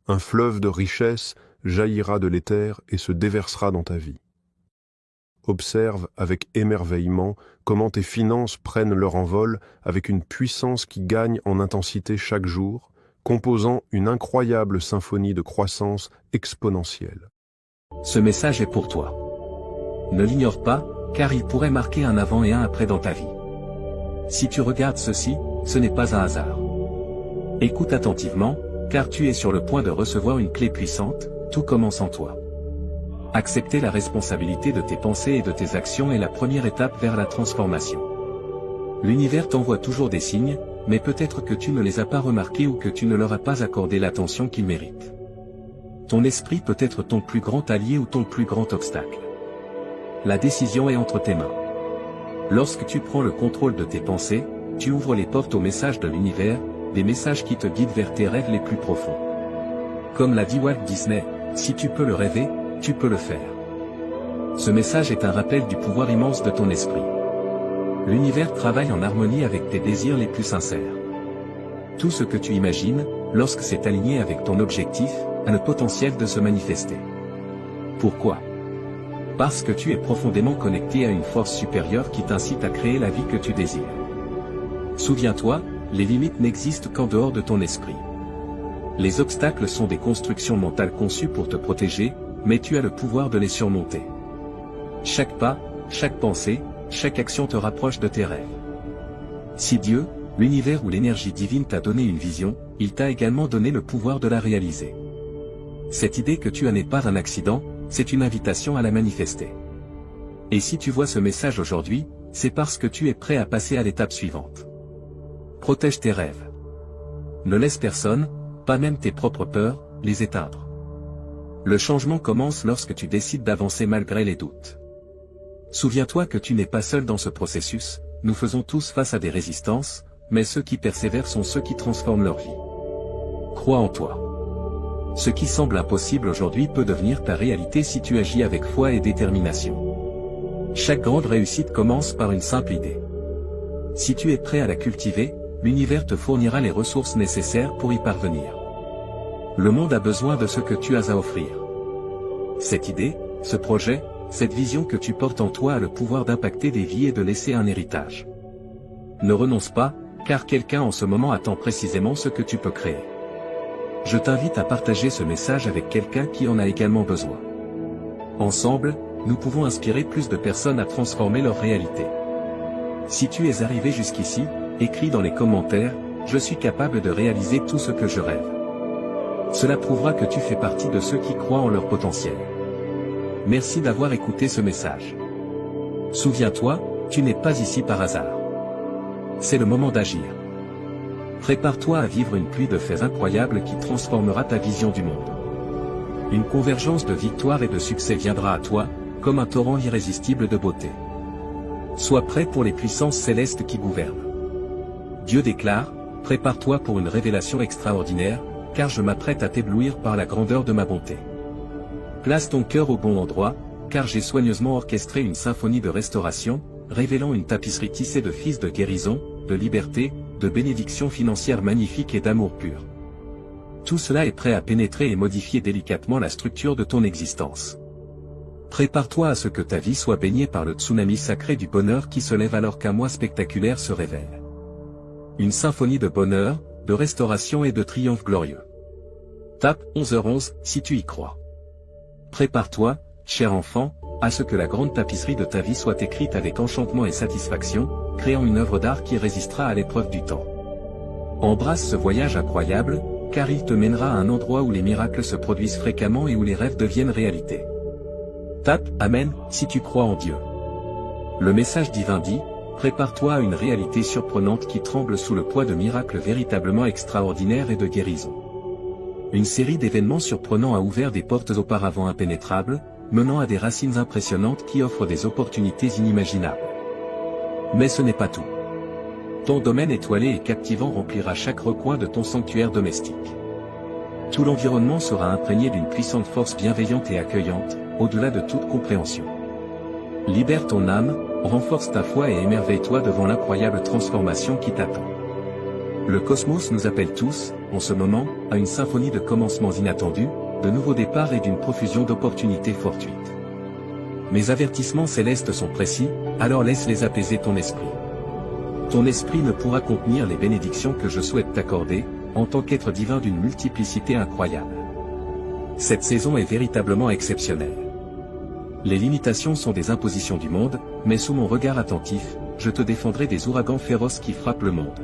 Un fleuve de richesse jaillira de l'éther et se déversera dans ta vie. Observe avec émerveillement comment tes finances prennent leur envol avec une puissance qui gagne en intensité chaque jour, composant une incroyable symphonie de croissance exponentielle. Ce message est pour toi. Ne l'ignore pas, car il pourrait marquer un avant et un après dans ta vie. Si tu regardes ceci, ce n'est pas un hasard. Écoute attentivement, car tu es sur le point de recevoir une clé puissante, tout commence en toi. Accepter la responsabilité de tes pensées et de tes actions est la première étape vers la transformation. L'univers t'envoie toujours des signes, mais peut-être que tu ne les as pas remarqués ou que tu ne leur as pas accordé l'attention qu'ils méritent. Ton esprit peut être ton plus grand allié ou ton plus grand obstacle. La décision est entre tes mains. Lorsque tu prends le contrôle de tes pensées, tu ouvres les portes aux messages de l'univers, des messages qui te guident vers tes rêves les plus profonds. Comme l'a dit Walt Disney, si tu peux le rêver, tu peux le faire. Ce message est un rappel du pouvoir immense de ton esprit. L'univers travaille en harmonie avec tes désirs les plus sincères. Tout ce que tu imagines, lorsque c'est aligné avec ton objectif, a le potentiel de se manifester. Pourquoi ? Parce que tu es profondément connecté à une force supérieure qui t'incite à créer la vie que tu désires. Souviens-toi, les limites n'existent qu'en dehors de ton esprit. Les obstacles sont des constructions mentales conçues pour te protéger, mais tu as le pouvoir de les surmonter. Chaque pas, chaque pensée, chaque action te rapproche de tes rêves. Si Dieu, l'univers ou l'énergie divine t'a donné une vision, il t'a également donné le pouvoir de la réaliser. Cette idée que tu as n'est pas un accident, c'est une invitation à la manifester. Et si tu vois ce message aujourd'hui, c'est parce que tu es prêt à passer à l'étape suivante. Protège tes rêves. Ne laisse personne, pas même tes propres peurs, les éteindre. Le changement commence lorsque tu décides d'avancer malgré les doutes. Souviens-toi que tu n'es pas seul dans ce processus, nous faisons tous face à des résistances, mais ceux qui persévèrent sont ceux qui transforment leur vie. Crois en toi. Ce qui semble impossible aujourd'hui peut devenir ta réalité si tu agis avec foi et détermination. Chaque grande réussite commence par une simple idée. Si tu es prêt à la cultiver, l'univers te fournira les ressources nécessaires pour y parvenir. Le monde a besoin de ce que tu as à offrir. Cette idée, ce projet, cette vision que tu portes en toi a le pouvoir d'impacter des vies et de laisser un héritage. Ne renonce pas, car quelqu'un en ce moment attend précisément ce que tu peux créer. Je t'invite à partager ce message avec quelqu'un qui en a également besoin. Ensemble, nous pouvons inspirer plus de personnes à transformer leur réalité. Si tu es arrivé jusqu'ici, écris dans les commentaires, « Je suis capable de réaliser tout ce que je rêve ». Cela prouvera que tu fais partie de ceux qui croient en leur potentiel. Merci d'avoir écouté ce message. Souviens-toi, tu n'es pas ici par hasard. C'est le moment d'agir. Prépare-toi à vivre une pluie de faits incroyables qui transformera ta vision du monde. Une convergence de victoire et de succès viendra à toi, comme un torrent irrésistible de beauté. Sois prêt pour les puissances célestes qui gouvernent. Dieu déclare, prépare-toi pour une révélation extraordinaire, car je m'apprête à t'éblouir par la grandeur de ma bonté. Place ton cœur au bon endroit, car j'ai soigneusement orchestré une symphonie de restauration, révélant une tapisserie tissée de fils de guérison, de liberté, de bénédictions financières magnifiques et d'amour pur. Tout cela est prêt à pénétrer et modifier délicatement la structure de ton existence. Prépare-toi à ce que ta vie soit baignée par le tsunami sacré du bonheur qui se lève alors qu'un moi spectaculaire se révèle. Une symphonie de bonheur, de restauration et de triomphe glorieux. Tape 11h11 si tu y crois. Prépare-toi, cher enfant, à ce que la grande tapisserie de ta vie soit écrite avec enchantement et satisfaction, créant une œuvre d'art qui résistera à l'épreuve du temps. Embrasse ce voyage incroyable, car il te mènera à un endroit où les miracles se produisent fréquemment et où les rêves deviennent réalité. Tape Amen si tu crois en Dieu. Le message divin dit, prépare-toi à une réalité surprenante qui tremble sous le poids de miracles véritablement extraordinaires et de guérison. Une série d'événements surprenants a ouvert des portes auparavant impénétrables, menant à des racines impressionnantes qui offrent des opportunités inimaginables. Mais ce n'est pas tout. Ton domaine étoilé et captivant remplira chaque recoin de ton sanctuaire domestique. Tout l'environnement sera imprégné d'une puissante force bienveillante et accueillante, au-delà de toute compréhension. Libère ton âme, renforce ta foi et émerveille-toi devant l'incroyable transformation qui t'attend. Le cosmos nous appelle tous, en ce moment, à une symphonie de commencements inattendus, de nouveaux départs et d'une profusion d'opportunités fortuites. Mes avertissements célestes sont précis, alors laisse-les apaiser ton esprit. Ton esprit ne pourra contenir les bénédictions que je souhaite t'accorder, en tant qu'être divin d'une multiplicité incroyable. Cette saison est véritablement exceptionnelle. Les limitations sont des impositions du monde, mais sous mon regard attentif, je te défendrai des ouragans féroces qui frappent le monde.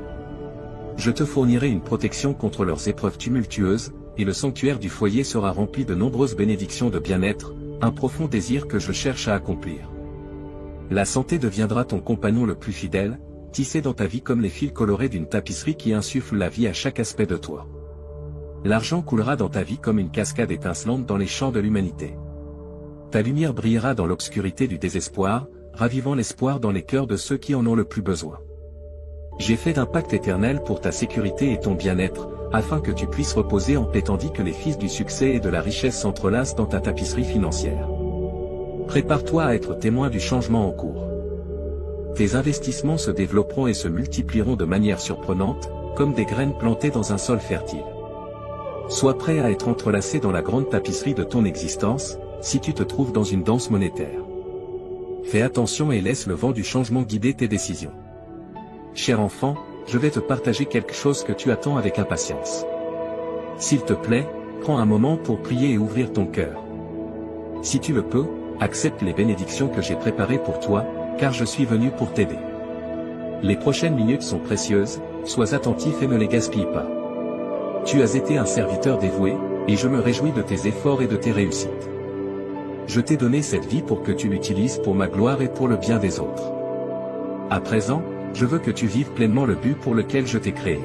Je te fournirai une protection contre leurs épreuves tumultueuses, et le sanctuaire du foyer sera rempli de nombreuses bénédictions de bien-être, un profond désir que je cherche à accomplir. La santé deviendra ton compagnon le plus fidèle, tissé dans ta vie comme les fils colorés d'une tapisserie qui insuffle la vie à chaque aspect de toi. L'argent coulera dans ta vie comme une cascade étincelante dans les champs de l'humanité. Ta lumière brillera dans l'obscurité du désespoir, ravivant l'espoir dans les cœurs de ceux qui en ont le plus besoin. J'ai fait un pacte éternel pour ta sécurité et ton bien-être, afin que tu puisses reposer en paix tandis que les fils du succès et de la richesse s'entrelacent dans ta tapisserie financière. Prépare-toi à être témoin du changement en cours. Tes investissements se développeront et se multiplieront de manière surprenante, comme des graines plantées dans un sol fertile. Sois prêt à être entrelacé dans la grande tapisserie de ton existence, si tu te trouves dans une danse monétaire. Fais attention et laisse le vent du changement guider tes décisions. Cher enfant, je vais te partager quelque chose que tu attends avec impatience. S'il te plaît, prends un moment pour prier et ouvrir ton cœur. Si tu le peux, accepte les bénédictions que j'ai préparées pour toi, car je suis venu pour t'aider. Les prochaines minutes sont précieuses, sois attentif et ne les gaspille pas. Tu as été un serviteur dévoué, et je me réjouis de tes efforts et de tes réussites. Je t'ai donné cette vie pour que tu l'utilises pour ma gloire et pour le bien des autres. À présent, je veux que tu vives pleinement le but pour lequel je t'ai créé.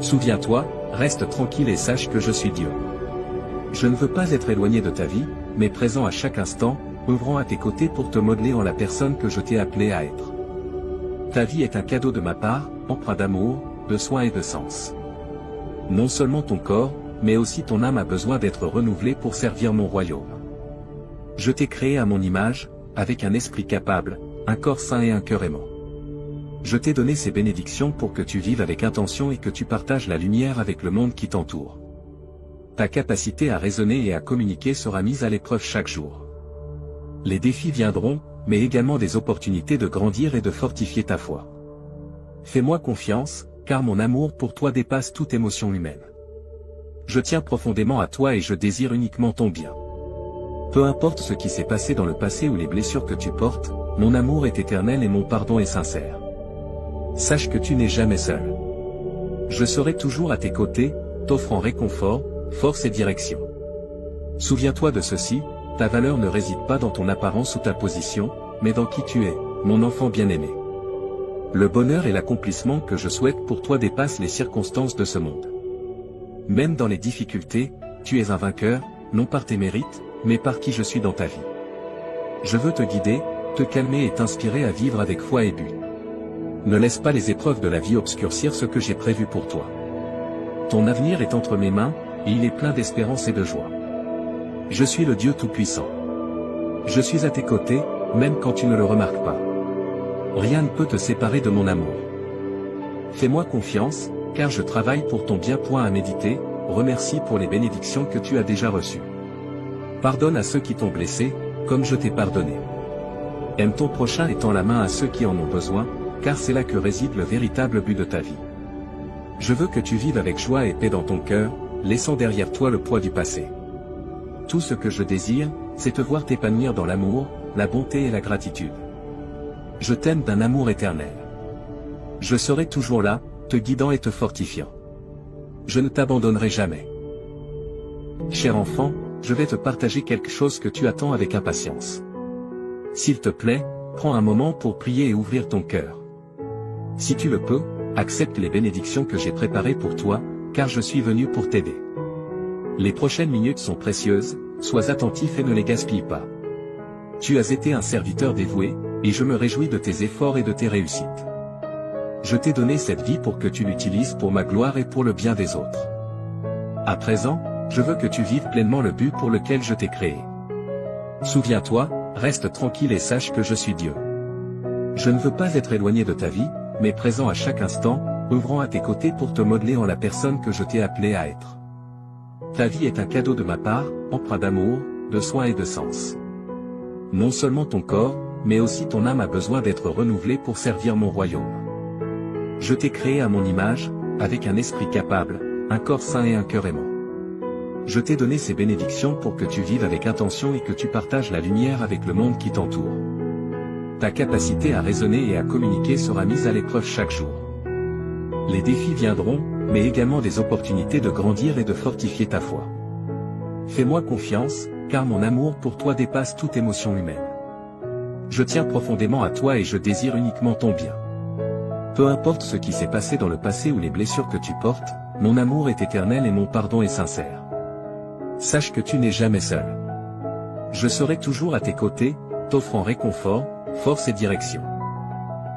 Souviens-toi, reste tranquille et sache que je suis Dieu. Je ne veux pas être éloigné de ta vie, mais présent à chaque instant, œuvrant à tes côtés pour te modeler en la personne que je t'ai appelé à être. Ta vie est un cadeau de ma part, empreint d'amour, de soin et de sens. Non seulement ton corps, mais aussi ton âme a besoin d'être renouvelée pour servir mon royaume. Je t'ai créé à mon image, avec un esprit capable, un corps sain et un cœur aimant. Je t'ai donné ces bénédictions pour que tu vives avec intention et que tu partages la lumière avec le monde qui t'entoure. Ta capacité à raisonner et à communiquer sera mise à l'épreuve chaque jour. Les défis viendront, mais également des opportunités de grandir et de fortifier ta foi. Fais-moi confiance, car mon amour pour toi dépasse toute émotion humaine. Je tiens profondément à toi et je désire uniquement ton bien. Peu importe ce qui s'est passé dans le passé ou les blessures que tu portes, mon amour est éternel et mon pardon est sincère. Sache que tu n'es jamais seul. Je serai toujours à tes côtés, t'offrant réconfort, force et direction. Souviens-toi de ceci, ta valeur ne réside pas dans ton apparence ou ta position, mais dans qui tu es, mon enfant bien-aimé. Le bonheur et l'accomplissement que je souhaite pour toi dépassent les circonstances de ce monde. Même dans les difficultés, tu es un vainqueur, non par tes mérites, mais par qui je suis dans ta vie. Je veux te guider, te calmer et t'inspirer à vivre avec foi et but. Ne laisse pas les épreuves de la vie obscurcir ce que j'ai prévu pour toi. Ton avenir est entre mes mains, et il est plein d'espérance et de joie. Je suis le Dieu Tout-Puissant. Je suis à tes côtés, même quand tu ne le remarques pas. Rien ne peut te séparer de mon amour. Fais-moi confiance, car je travaille pour ton bien. À méditer, remercie pour les bénédictions que tu as déjà reçues. Pardonne à ceux qui t'ont blessé, comme je t'ai pardonné. Aime ton prochain et tends la main à ceux qui en ont besoin, car c'est là que réside le véritable but de ta vie. Je veux que tu vives avec joie et paix dans ton cœur, laissant derrière toi le poids du passé. Tout ce que je désire, c'est te voir t'épanouir dans l'amour, la bonté et la gratitude. Je t'aime d'un amour éternel. Je serai toujours là, te guidant et te fortifiant. Je ne t'abandonnerai jamais. Cher enfant, je vais te partager quelque chose que tu attends avec impatience. S'il te plaît, prends un moment pour prier et ouvrir ton cœur. Si tu le peux, accepte les bénédictions que j'ai préparées pour toi, car je suis venu pour t'aider. Les prochaines minutes sont précieuses, sois attentif et ne les gaspille pas. Tu as été un serviteur dévoué, et je me réjouis de tes efforts et de tes réussites. Je t'ai donné cette vie pour que tu l'utilises pour ma gloire et pour le bien des autres. À présent, je veux que tu vives pleinement le but pour lequel je t'ai créé. Souviens-toi, reste tranquille et sache que je suis Dieu. Je ne veux pas être éloigné de ta vie, mais présent à chaque instant, œuvrant à tes côtés pour te modeler en la personne que je t'ai appelé à être. Ta vie est un cadeau de ma part, empreint d'amour, de soins et de sens. Non seulement ton corps, mais aussi ton âme a besoin d'être renouvelée pour servir mon royaume. Je t'ai créé à mon image, avec un esprit capable, un corps sain et un cœur aimant. Je t'ai donné ces bénédictions pour que tu vives avec intention et que tu partages la lumière avec le monde qui t'entoure. Ta capacité à raisonner et à communiquer sera mise à l'épreuve chaque jour. Les défis viendront, mais également des opportunités de grandir et de fortifier ta foi. Fais-moi confiance, car mon amour pour toi dépasse toute émotion humaine. Je tiens profondément à toi et je désire uniquement ton bien. Peu importe ce qui s'est passé dans le passé ou les blessures que tu portes, mon amour est éternel et mon pardon est sincère. Sache que tu n'es jamais seul. Je serai toujours à tes côtés, t'offrant réconfort, force et direction.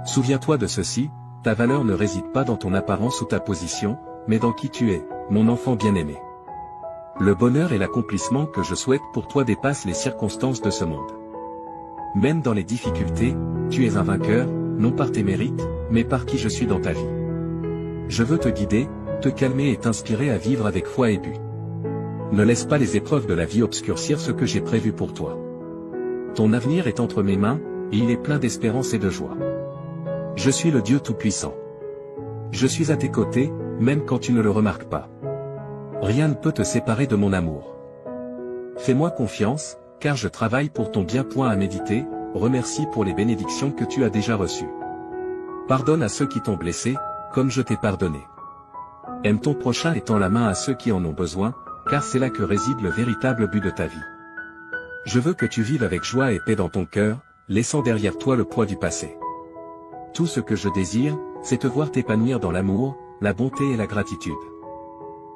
Souviens-toi de ceci, ta valeur ne réside pas dans ton apparence ou ta position, mais dans qui tu es, mon enfant bien-aimé. Le bonheur et l'accomplissement que je souhaite pour toi dépassent les circonstances de ce monde. Même dans les difficultés, tu es un vainqueur, non par tes mérites, mais par qui je suis dans ta vie. Je veux te guider, te calmer et t'inspirer à vivre avec foi et but. Ne laisse pas les épreuves de la vie obscurcir ce que j'ai prévu pour toi. Ton avenir est entre mes mains, et il est plein d'espérance et de joie. Je suis le Dieu Tout-Puissant. Je suis à tes côtés, même quand tu ne le remarques pas. Rien ne peut te séparer de mon amour. Fais-moi confiance, car je travaille pour ton bien. À méditer, remercie pour les bénédictions que tu as déjà reçues. Pardonne à ceux qui t'ont blessé, comme je t'ai pardonné. Aime ton prochain et tends la main à ceux qui en ont besoin, car c'est là que réside le véritable but de ta vie. Je veux que tu vives avec joie et paix dans ton cœur, laissant derrière toi le poids du passé. Tout ce que je désire, c'est te voir t'épanouir dans l'amour, la bonté et la gratitude.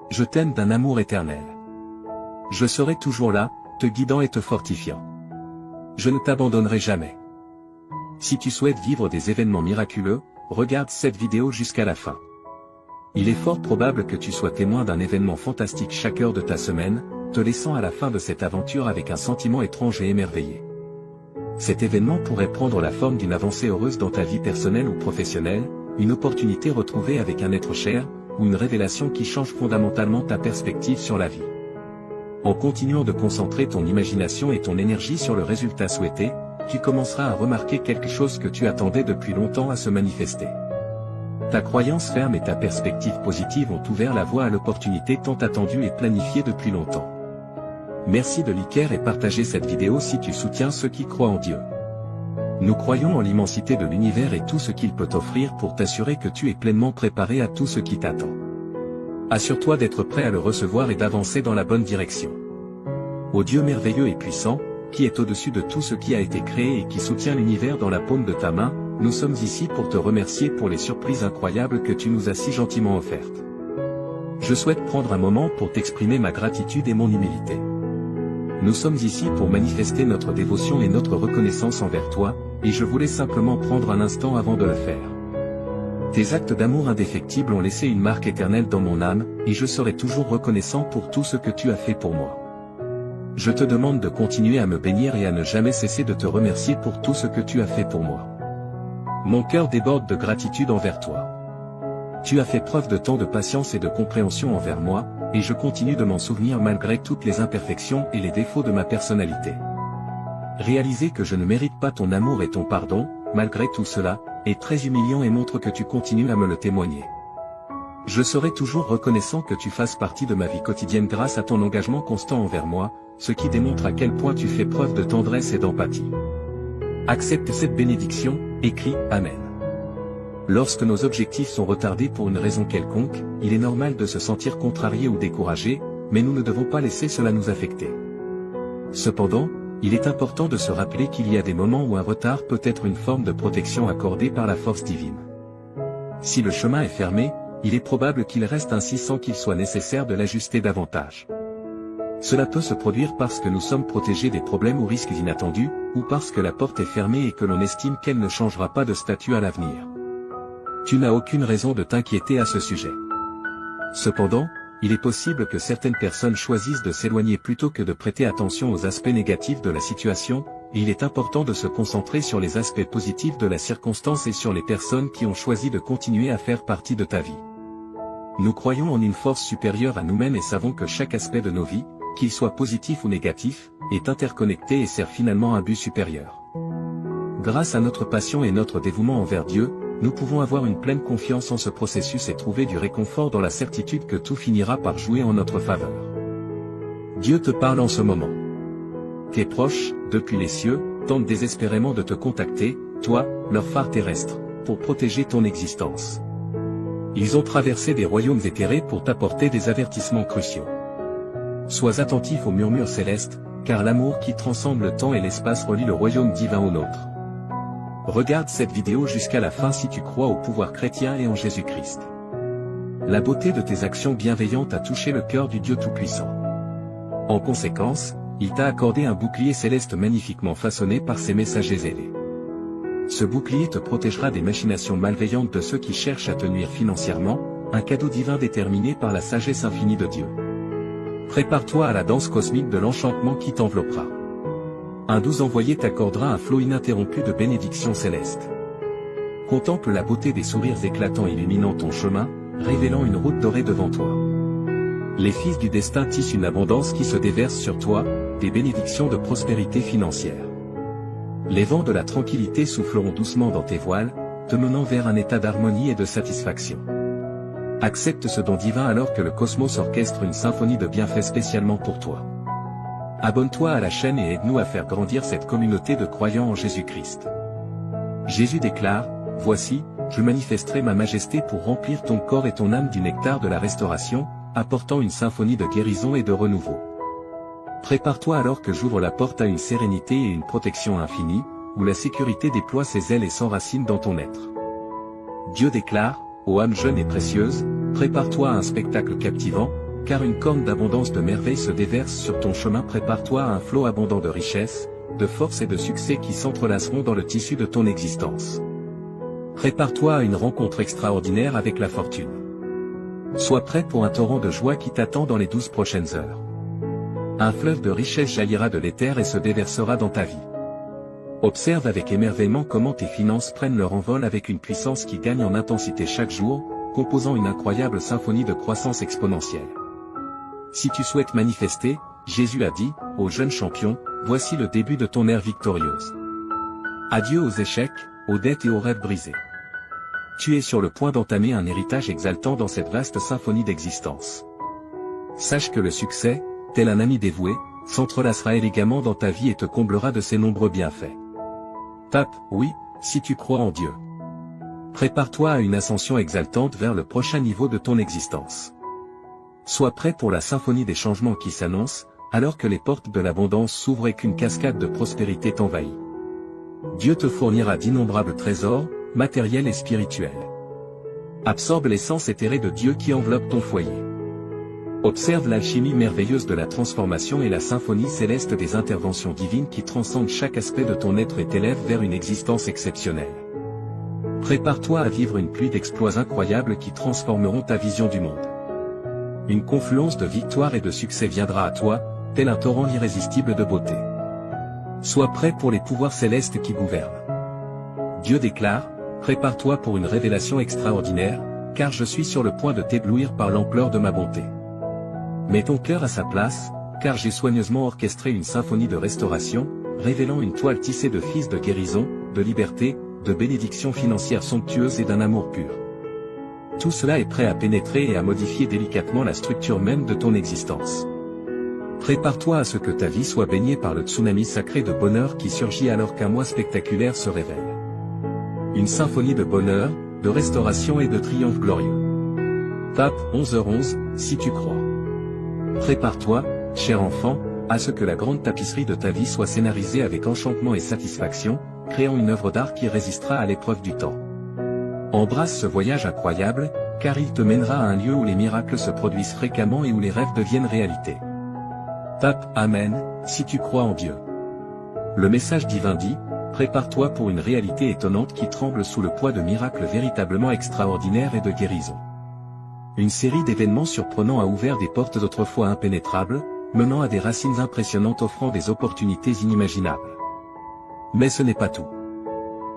Je t'aime d'un amour éternel. Je serai toujours là, te guidant et te fortifiant. Je ne t'abandonnerai jamais. Si tu souhaites vivre des événements miraculeux, regarde cette vidéo jusqu'à la fin. Il est fort probable que tu sois témoin d'un événement fantastique chaque heure de ta semaine, te laissant à la fin de cette aventure avec un sentiment étrange et émerveillé. Cet événement pourrait prendre la forme d'une avancée heureuse dans ta vie personnelle ou professionnelle, une opportunité retrouvée avec un être cher, ou une révélation qui change fondamentalement ta perspective sur la vie. En continuant de concentrer ton imagination et ton énergie sur le résultat souhaité, tu commenceras à remarquer quelque chose que tu attendais depuis longtemps à se manifester. Ta croyance ferme et ta perspective positive ont ouvert la voie à l'opportunité tant attendue et planifiée depuis longtemps. Merci de liker et partager cette vidéo si tu soutiens ceux qui croient en Dieu. Nous croyons en l'immensité de l'univers et tout ce qu'il peut t'offrir pour t'assurer que tu es pleinement préparé à tout ce qui t'attend. Assure-toi d'être prêt à le recevoir et d'avancer dans la bonne direction. Ô Dieu merveilleux et puissant, qui est au-dessus de tout ce qui a été créé et qui soutient l'univers dans la paume de ta main, nous sommes ici pour te remercier pour les surprises incroyables que tu nous as si gentiment offertes. Je souhaite prendre un moment pour t'exprimer ma gratitude et mon humilité. Nous sommes ici pour manifester notre dévotion et notre reconnaissance envers toi, et je voulais simplement prendre un instant avant de le faire. Tes actes d'amour indéfectible ont laissé une marque éternelle dans mon âme, et je serai toujours reconnaissant pour tout ce que tu as fait pour moi. Je te demande de continuer à me bénir et à ne jamais cesser de te remercier pour tout ce que tu as fait pour moi. Mon cœur déborde de gratitude envers toi. Tu as fait preuve de tant de patience et de compréhension envers moi, et je continue de m'en souvenir malgré toutes les imperfections et les défauts de ma personnalité. Réaliser que je ne mérite pas ton amour et ton pardon, malgré tout cela, est très humiliant et montre que tu continues à me le témoigner. Je serai toujours reconnaissant que tu fasses partie de ma vie quotidienne grâce à ton engagement constant envers moi, ce qui démontre à quel point tu fais preuve de tendresse et d'empathie. Accepte cette bénédiction, écris Amen. Lorsque nos objectifs sont retardés pour une raison quelconque, il est normal de se sentir contrarié ou découragé, mais nous ne devons pas laisser cela nous affecter. Cependant, il est important de se rappeler qu'il y a des moments où un retard peut être une forme de protection accordée par la force divine. Si le chemin est fermé, il est probable qu'il reste ainsi sans qu'il soit nécessaire de l'ajuster davantage. Cela peut se produire parce que nous sommes protégés des problèmes ou risques inattendus, ou parce que la porte est fermée et que l'on estime qu'elle ne changera pas de statut à l'avenir. Tu n'as aucune raison de t'inquiéter à ce sujet. Cependant, il est possible que certaines personnes choisissent de s'éloigner plutôt que de prêter attention aux aspects négatifs de la situation, et il est important de se concentrer sur les aspects positifs de la circonstance et sur les personnes qui ont choisi de continuer à faire partie de ta vie. Nous croyons en une force supérieure à nous-mêmes et savons que chaque aspect de nos vies, qu'il soit positif ou négatif, est interconnecté et sert finalement un but supérieur. Grâce à notre passion et notre dévouement envers Dieu, nous pouvons avoir une pleine confiance en ce processus et trouver du réconfort dans la certitude que tout finira par jouer en notre faveur. Dieu te parle en ce moment. Tes proches, depuis les cieux, tentent désespérément de te contacter, toi, leur phare terrestre, pour protéger ton existence. Ils ont traversé des royaumes éthérés pour t'apporter des avertissements cruciaux. Sois attentif aux murmures célestes, car l'amour qui transcende le temps et l'espace relie le royaume divin au nôtre. Regarde cette vidéo jusqu'à la fin si tu crois au pouvoir chrétien et en Jésus-Christ. La beauté de tes actions bienveillantes a touché le cœur du Dieu Tout-Puissant. En conséquence, il t'a accordé un bouclier céleste magnifiquement façonné par ses messagers ailés. Ce bouclier te protégera des machinations malveillantes de ceux qui cherchent à te nuire financièrement, un cadeau divin déterminé par la sagesse infinie de Dieu. Prépare-toi à la danse cosmique de l'enchantement qui t'enveloppera. Un doux envoyé t'accordera un flot ininterrompu de bénédictions célestes. Contemple la beauté des sourires éclatants illuminant ton chemin, révélant une route dorée devant toi. Les fils du destin tissent une abondance qui se déverse sur toi, des bénédictions de prospérité financière. Les vents de la tranquillité souffleront doucement dans tes voiles, te menant vers un état d'harmonie et de satisfaction. Accepte ce don divin alors que le cosmos orchestre une symphonie de bienfaits spécialement pour toi. Abonne-toi à la chaîne et aide-nous à faire grandir cette communauté de croyants en Jésus-Christ. Jésus déclare, « Voici, je manifesterai ma majesté pour remplir ton corps et ton âme du nectar de la restauration, apportant une symphonie de guérison et de renouveau. » Prépare-toi alors que j'ouvre la porte à une sérénité et une protection infinie, où la sécurité déploie ses ailes et s'enracine dans ton être. Dieu déclare, « Ô âme jeune et précieuse, prépare-toi à un spectacle captivant, car une corne d'abondance de merveilles se déverse sur ton chemin. Prépare-toi à un flot abondant de richesse, de force et de succès qui s'entrelaceront dans le tissu de ton existence. Prépare-toi à une rencontre extraordinaire avec la fortune. Sois prêt pour un torrent de joie qui t'attend dans les 12 prochaines heures. Un fleuve de richesse jaillira de l'éther et se déversera dans ta vie. Observe avec émerveillement comment tes finances prennent leur envol avec une puissance qui gagne en intensité chaque jour, composant une incroyable symphonie de croissance exponentielle. Si tu souhaites manifester, Jésus a dit, ô jeune champion, voici le début de ton ère victorieuse. Adieu aux échecs, aux dettes et aux rêves brisés. Tu es sur le point d'entamer un héritage exaltant dans cette vaste symphonie d'existence. Sache que le succès, tel un ami dévoué, s'entrelacera élégamment dans ta vie et te comblera de ses nombreux bienfaits. Tape, oui, si tu crois en Dieu. Prépare-toi à une ascension exaltante vers le prochain niveau de ton existence. Sois prêt pour la symphonie des changements qui s'annonce, alors que les portes de l'abondance s'ouvrent et qu'une cascade de prospérité t'envahit. Dieu te fournira d'innombrables trésors, matériels et spirituels. Absorbe l'essence éthérée de Dieu qui enveloppe ton foyer. Observe l'alchimie merveilleuse de la transformation et la symphonie céleste des interventions divines qui transcendent chaque aspect de ton être et t'élèvent vers une existence exceptionnelle. Prépare-toi à vivre une pluie d'exploits incroyables qui transformeront ta vision du monde. Une confluence de victoires et de succès viendra à toi, tel un torrent irrésistible de beauté. Sois prêt pour les pouvoirs célestes qui gouvernent. Dieu déclare, prépare-toi pour une révélation extraordinaire, car je suis sur le point de t'éblouir par l'ampleur de ma bonté. Mets ton cœur à sa place, car j'ai soigneusement orchestré une symphonie de restauration, révélant une toile tissée de fils de guérison, de liberté, de bénédictions financières somptueuses et d'un amour pur. Tout cela est prêt à pénétrer et à modifier délicatement la structure même de ton existence. Prépare-toi à ce que ta vie soit baignée par le tsunami sacré de bonheur qui surgit alors qu'un mois spectaculaire se révèle. Une symphonie de bonheur, de restauration et de triomphe glorieux. Tape 11h11, si tu crois. Prépare-toi, cher enfant, à ce que la grande tapisserie de ta vie soit scénarisée avec enchantement et satisfaction, créant une œuvre d'art qui résistera à l'épreuve du temps. Embrasse ce voyage incroyable, car il te mènera à un lieu où les miracles se produisent fréquemment et où les rêves deviennent réalité. Tape Amen, si tu crois en Dieu. Le message divin dit, prépare-toi pour une réalité étonnante qui tremble sous le poids de miracles véritablement extraordinaires et de guérison. Une série d'événements surprenants a ouvert des portes d'autrefois impénétrables, menant à des racines impressionnantes offrant des opportunités inimaginables. Mais ce n'est pas tout.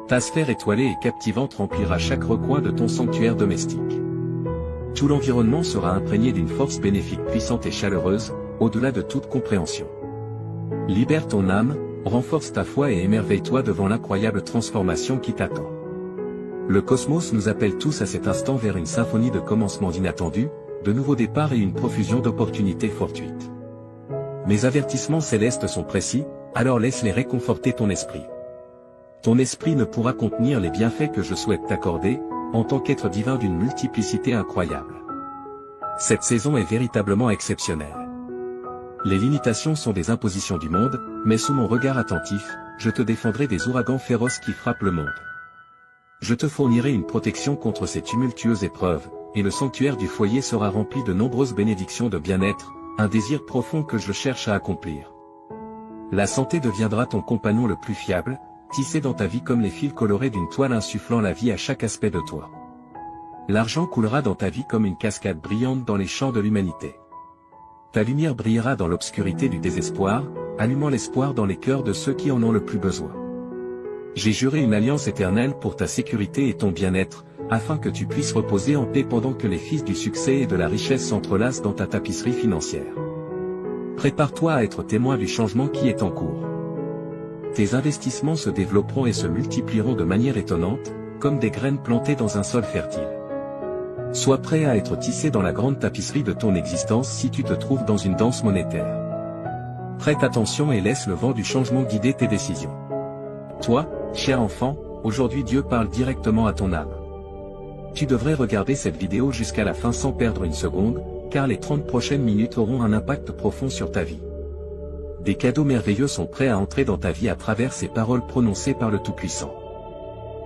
Ta sphère étoilée et captivante remplira chaque recoin de ton sanctuaire domestique. Tout l'environnement sera imprégné d'une force bénéfique puissante et chaleureuse, au-delà de toute compréhension. Libère ton âme, renforce ta foi et émerveille-toi devant l'incroyable transformation qui t'attend. Le cosmos nous appelle tous à cet instant vers une symphonie de commencements inattendus, de nouveaux départs et une profusion d'opportunités fortuites. Mes avertissements célestes sont précis, alors laisse-les réconforter ton esprit. Ton esprit ne pourra contenir les bienfaits que je souhaite t'accorder, en tant qu'être divin d'une multiplicité incroyable. Cette saison est véritablement exceptionnelle. Les limitations sont des impositions du monde, mais sous mon regard attentif, je te défendrai des ouragans féroces qui frappent le monde. Je te fournirai une protection contre ces tumultueuses épreuves, et le sanctuaire du foyer sera rempli de nombreuses bénédictions de bien-être, un désir profond que je cherche à accomplir. La santé deviendra ton compagnon le plus fiable, tissé dans ta vie comme les fils colorés d'une toile insufflant la vie à chaque aspect de toi. L'argent coulera dans ta vie comme une cascade brillante dans les champs de l'humanité. Ta lumière brillera dans l'obscurité du désespoir, allumant l'espoir dans les cœurs de ceux qui en ont le plus besoin. J'ai juré une alliance éternelle pour ta sécurité et ton bien-être, afin que tu puisses reposer en paix pendant que les fils du succès et de la richesse s'entrelacent dans ta tapisserie financière. Prépare-toi à être témoin du changement qui est en cours. Tes investissements se développeront et se multiplieront de manière étonnante, comme des graines plantées dans un sol fertile. Sois prêt à être tissé dans la grande tapisserie de ton existence si tu te trouves dans une danse monétaire. Prête attention et laisse le vent du changement guider tes décisions. Toi, cher enfant, aujourd'hui Dieu parle directement à ton âme. Tu devrais regarder cette vidéo jusqu'à la fin sans perdre une seconde, car les 30 prochaines minutes auront un impact profond sur ta vie. Des cadeaux merveilleux sont prêts à entrer dans ta vie à travers ces paroles prononcées par le Tout-Puissant.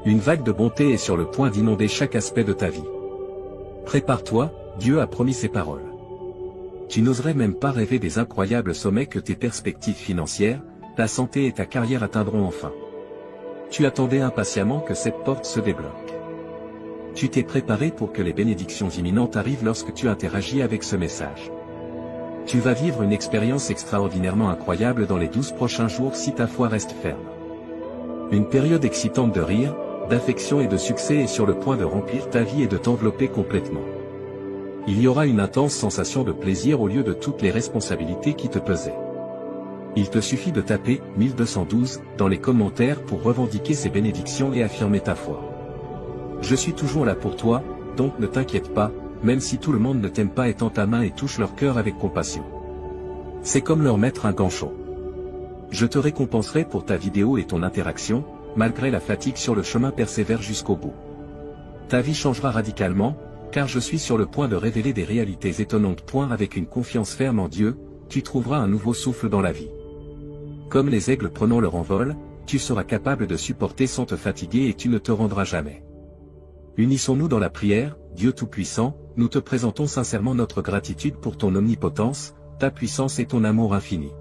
Une vague de bonté est sur le point d'inonder chaque aspect de ta vie. Prépare-toi, Dieu a promis ses paroles. Tu n'oserais même pas rêver des incroyables sommets que tes perspectives financières, ta santé et ta carrière atteindront enfin. Tu attendais impatiemment que cette porte se débloque. Tu t'es préparé pour que les bénédictions imminentes arrivent lorsque tu interagis avec ce message. Tu vas vivre une expérience extraordinairement incroyable dans les 12 prochains jours si ta foi reste ferme. Une période excitante de rire, d'affection et de succès est sur le point de remplir ta vie et de t'envelopper complètement. Il y aura une intense sensation de plaisir au lieu de toutes les responsabilités qui te pesaient. Il te suffit de taper 1212 dans les commentaires pour revendiquer ces bénédictions et affirmer ta foi. Je suis toujours là pour toi, donc ne t'inquiète pas, même si tout le monde ne t'aime pas et tend ta main et touche leur cœur avec compassion. C'est comme leur mettre un gant chaud. Je te récompenserai pour ta vidéo et ton interaction, malgré la fatigue sur le chemin persévère jusqu'au bout. Ta vie changera radicalement, car je suis sur le point de révéler des réalités étonnantes. Avec une confiance ferme en Dieu, tu trouveras un nouveau souffle dans la vie. Comme les aigles prenant leur envol, tu seras capable de supporter sans te fatiguer et tu ne te rendras jamais. Unissons-nous dans la prière, Dieu Tout-Puissant, nous te présentons sincèrement notre gratitude pour ton omnipotence, ta puissance et ton amour infini.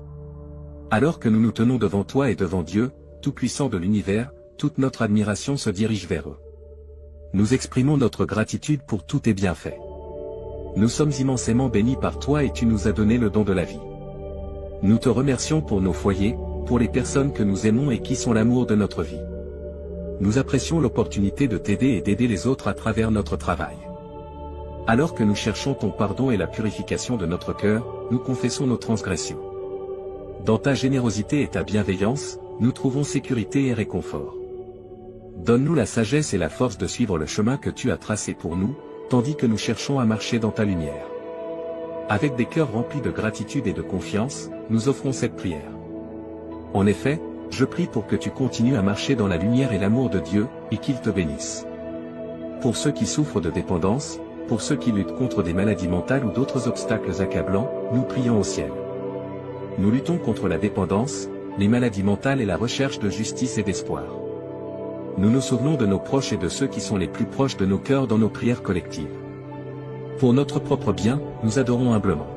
Alors que nous nous tenons devant toi et devant Dieu, Tout-Puissant de l'univers, toute notre admiration se dirige vers eux. Nous exprimons notre gratitude pour tous tes bienfaits. Nous sommes immensément bénis par toi et tu nous as donné le don de la vie. Nous te remercions pour nos foyers, pour les personnes que nous aimons et qui sont l'amour de notre vie. Nous apprécions l'opportunité de t'aider et d'aider les autres à travers notre travail. Alors que nous cherchons ton pardon et la purification de notre cœur, nous confessons nos transgressions. Dans ta générosité et ta bienveillance, nous trouvons sécurité et réconfort. Donne-nous la sagesse et la force de suivre le chemin que tu as tracé pour nous, tandis que nous cherchons à marcher dans ta lumière. Avec des cœurs remplis de gratitude et de confiance, nous offrons cette prière. En effet, je prie pour que tu continues à marcher dans la lumière et l'amour de Dieu, et qu'il te bénisse. Pour ceux qui souffrent de dépendance, pour ceux qui luttent contre des maladies mentales ou d'autres obstacles accablants, nous prions au ciel. Nous luttons contre la dépendance, les maladies mentales et la recherche de justice et d'espoir. Nous nous souvenons de nos proches et de ceux qui sont les plus proches de nos cœurs dans nos prières collectives. Pour notre propre bien, nous adorons humblement.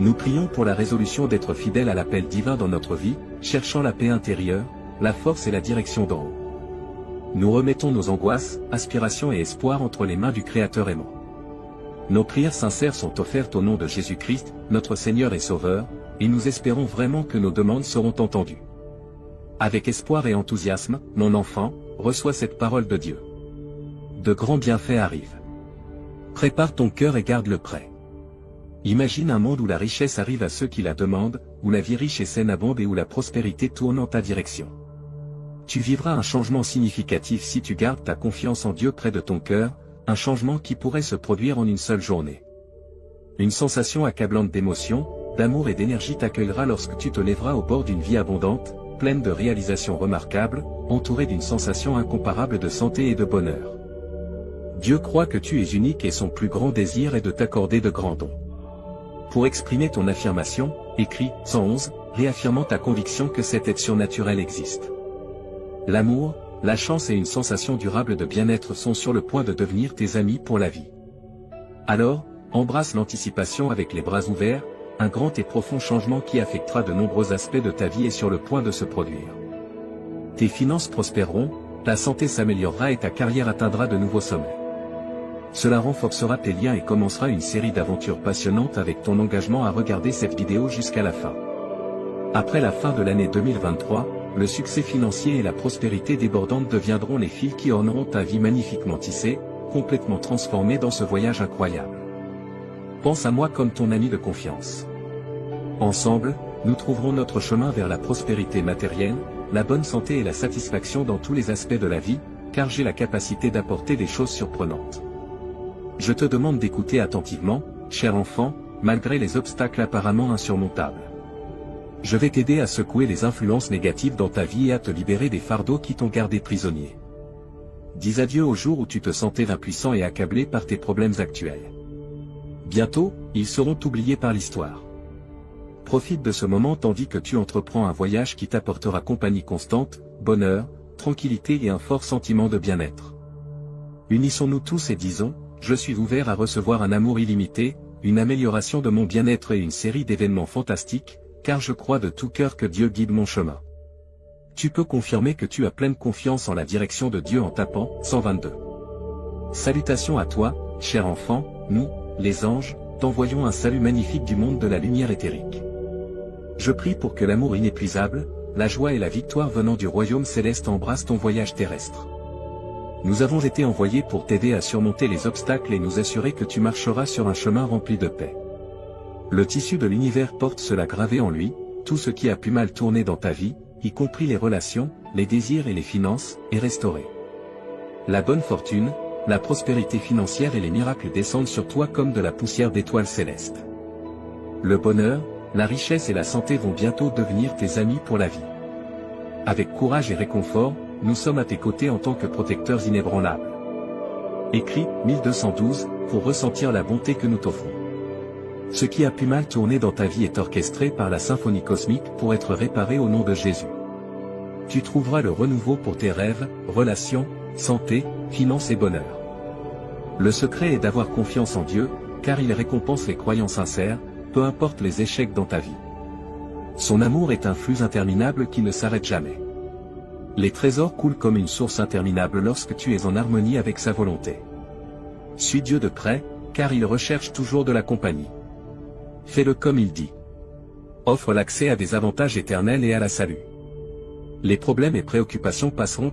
Nous prions pour la résolution d'être fidèles à l'appel divin dans notre vie, cherchant la paix intérieure, la force et la direction d'en haut. Nous remettons nos angoisses, aspirations et espoirs entre les mains du Créateur aimant. Nos prières sincères sont offertes au nom de Jésus-Christ, notre Seigneur et Sauveur, et nous espérons vraiment que nos demandes seront entendues. Avec espoir et enthousiasme, mon enfant, reçois cette parole de Dieu. De grands bienfaits arrivent. Prépare ton cœur et garde-le prêt. Imagine un monde où la richesse arrive à ceux qui la demandent, où la vie riche et saine abonde et où la prospérité tourne en ta direction. Tu vivras un changement significatif si tu gardes ta confiance en Dieu près de ton cœur, un changement qui pourrait se produire en une seule journée. Une sensation accablante d'émotion, d'amour et d'énergie t'accueillera lorsque tu te lèveras au bord d'une vie abondante, pleine de réalisations remarquables, entourée d'une sensation incomparable de santé et de bonheur. Dieu croit que tu es unique et son plus grand désir est de t'accorder de grands dons. Pour exprimer ton affirmation, écris 111, réaffirmant ta conviction que cette aide surnaturelle existe. L'amour, la chance et une sensation durable de bien-être sont sur le point de devenir tes amis pour la vie. Alors, embrasse l'anticipation avec les bras ouverts, un grand et profond changement qui affectera de nombreux aspects de ta vie est sur le point de se produire. Tes finances prospéreront, ta santé s'améliorera et ta carrière atteindra de nouveaux sommets. Cela renforcera tes liens et commencera une série d'aventures passionnantes avec ton engagement à regarder cette vidéo jusqu'à la fin. Après la fin de l'année 2023, le succès financier et la prospérité débordante deviendront les fils qui orneront ta vie magnifiquement tissée, complètement transformée dans ce voyage incroyable. Pense à moi comme ton ami de confiance. Ensemble, nous trouverons notre chemin vers la prospérité matérielle, la bonne santé et la satisfaction dans tous les aspects de la vie, car j'ai la capacité d'apporter des choses surprenantes. Je te demande d'écouter attentivement, cher enfant, malgré les obstacles apparemment insurmontables. Je vais t'aider à secouer les influences négatives dans ta vie et à te libérer des fardeaux qui t'ont gardé prisonnier. Dis adieu au jour où tu te sentais impuissant et accablé par tes problèmes actuels. Bientôt, ils seront oubliés par l'histoire. Profite de ce moment tandis que tu entreprends un voyage qui t'apportera compagnie constante, bonheur, tranquillité et un fort sentiment de bien-être. Unissons-nous tous et disons, je suis ouvert à recevoir un amour illimité, une amélioration de mon bien-être et une série d'événements fantastiques, car je crois de tout cœur que Dieu guide mon chemin. Tu peux confirmer que tu as pleine confiance en la direction de Dieu en tapant 122. Salutations à toi, cher enfant, nous, les anges, t'envoyons un salut magnifique du monde de la lumière éthérique. Je prie pour que l'amour inépuisable, la joie et la victoire venant du royaume céleste embrassent ton voyage terrestre. Nous avons été envoyés pour t'aider à surmonter les obstacles et nous assurer que tu marcheras sur un chemin rempli de paix. Le tissu de l'univers porte cela gravé en lui, tout ce qui a pu mal tourner dans ta vie, y compris les relations, les désirs et les finances, est restauré. La bonne fortune, la prospérité financière et les miracles descendent sur toi comme de la poussière d'étoiles célestes. Le bonheur, la richesse et la santé vont bientôt devenir tes amis pour la vie. Avec courage et réconfort, nous sommes à tes côtés en tant que protecteurs inébranlables. Écris 1212 pour ressentir la bonté que nous t'offrons. Ce qui a pu mal tourner dans ta vie est orchestré par la symphonie cosmique pour être réparé au nom de Jésus. Tu trouveras le renouveau pour tes rêves, relations, santé, finances et bonheur. Le secret est d'avoir confiance en Dieu, car il récompense les croyants sincères, peu importe les échecs dans ta vie. Son amour est un flux interminable qui ne s'arrête jamais. Les trésors coulent comme une source interminable lorsque tu es en harmonie avec sa volonté. Suis Dieu de près, car il recherche toujours de la compagnie. Fais-le comme il dit. Offre l'accès à des avantages éternels et à la salut. Les problèmes et préoccupations passeront.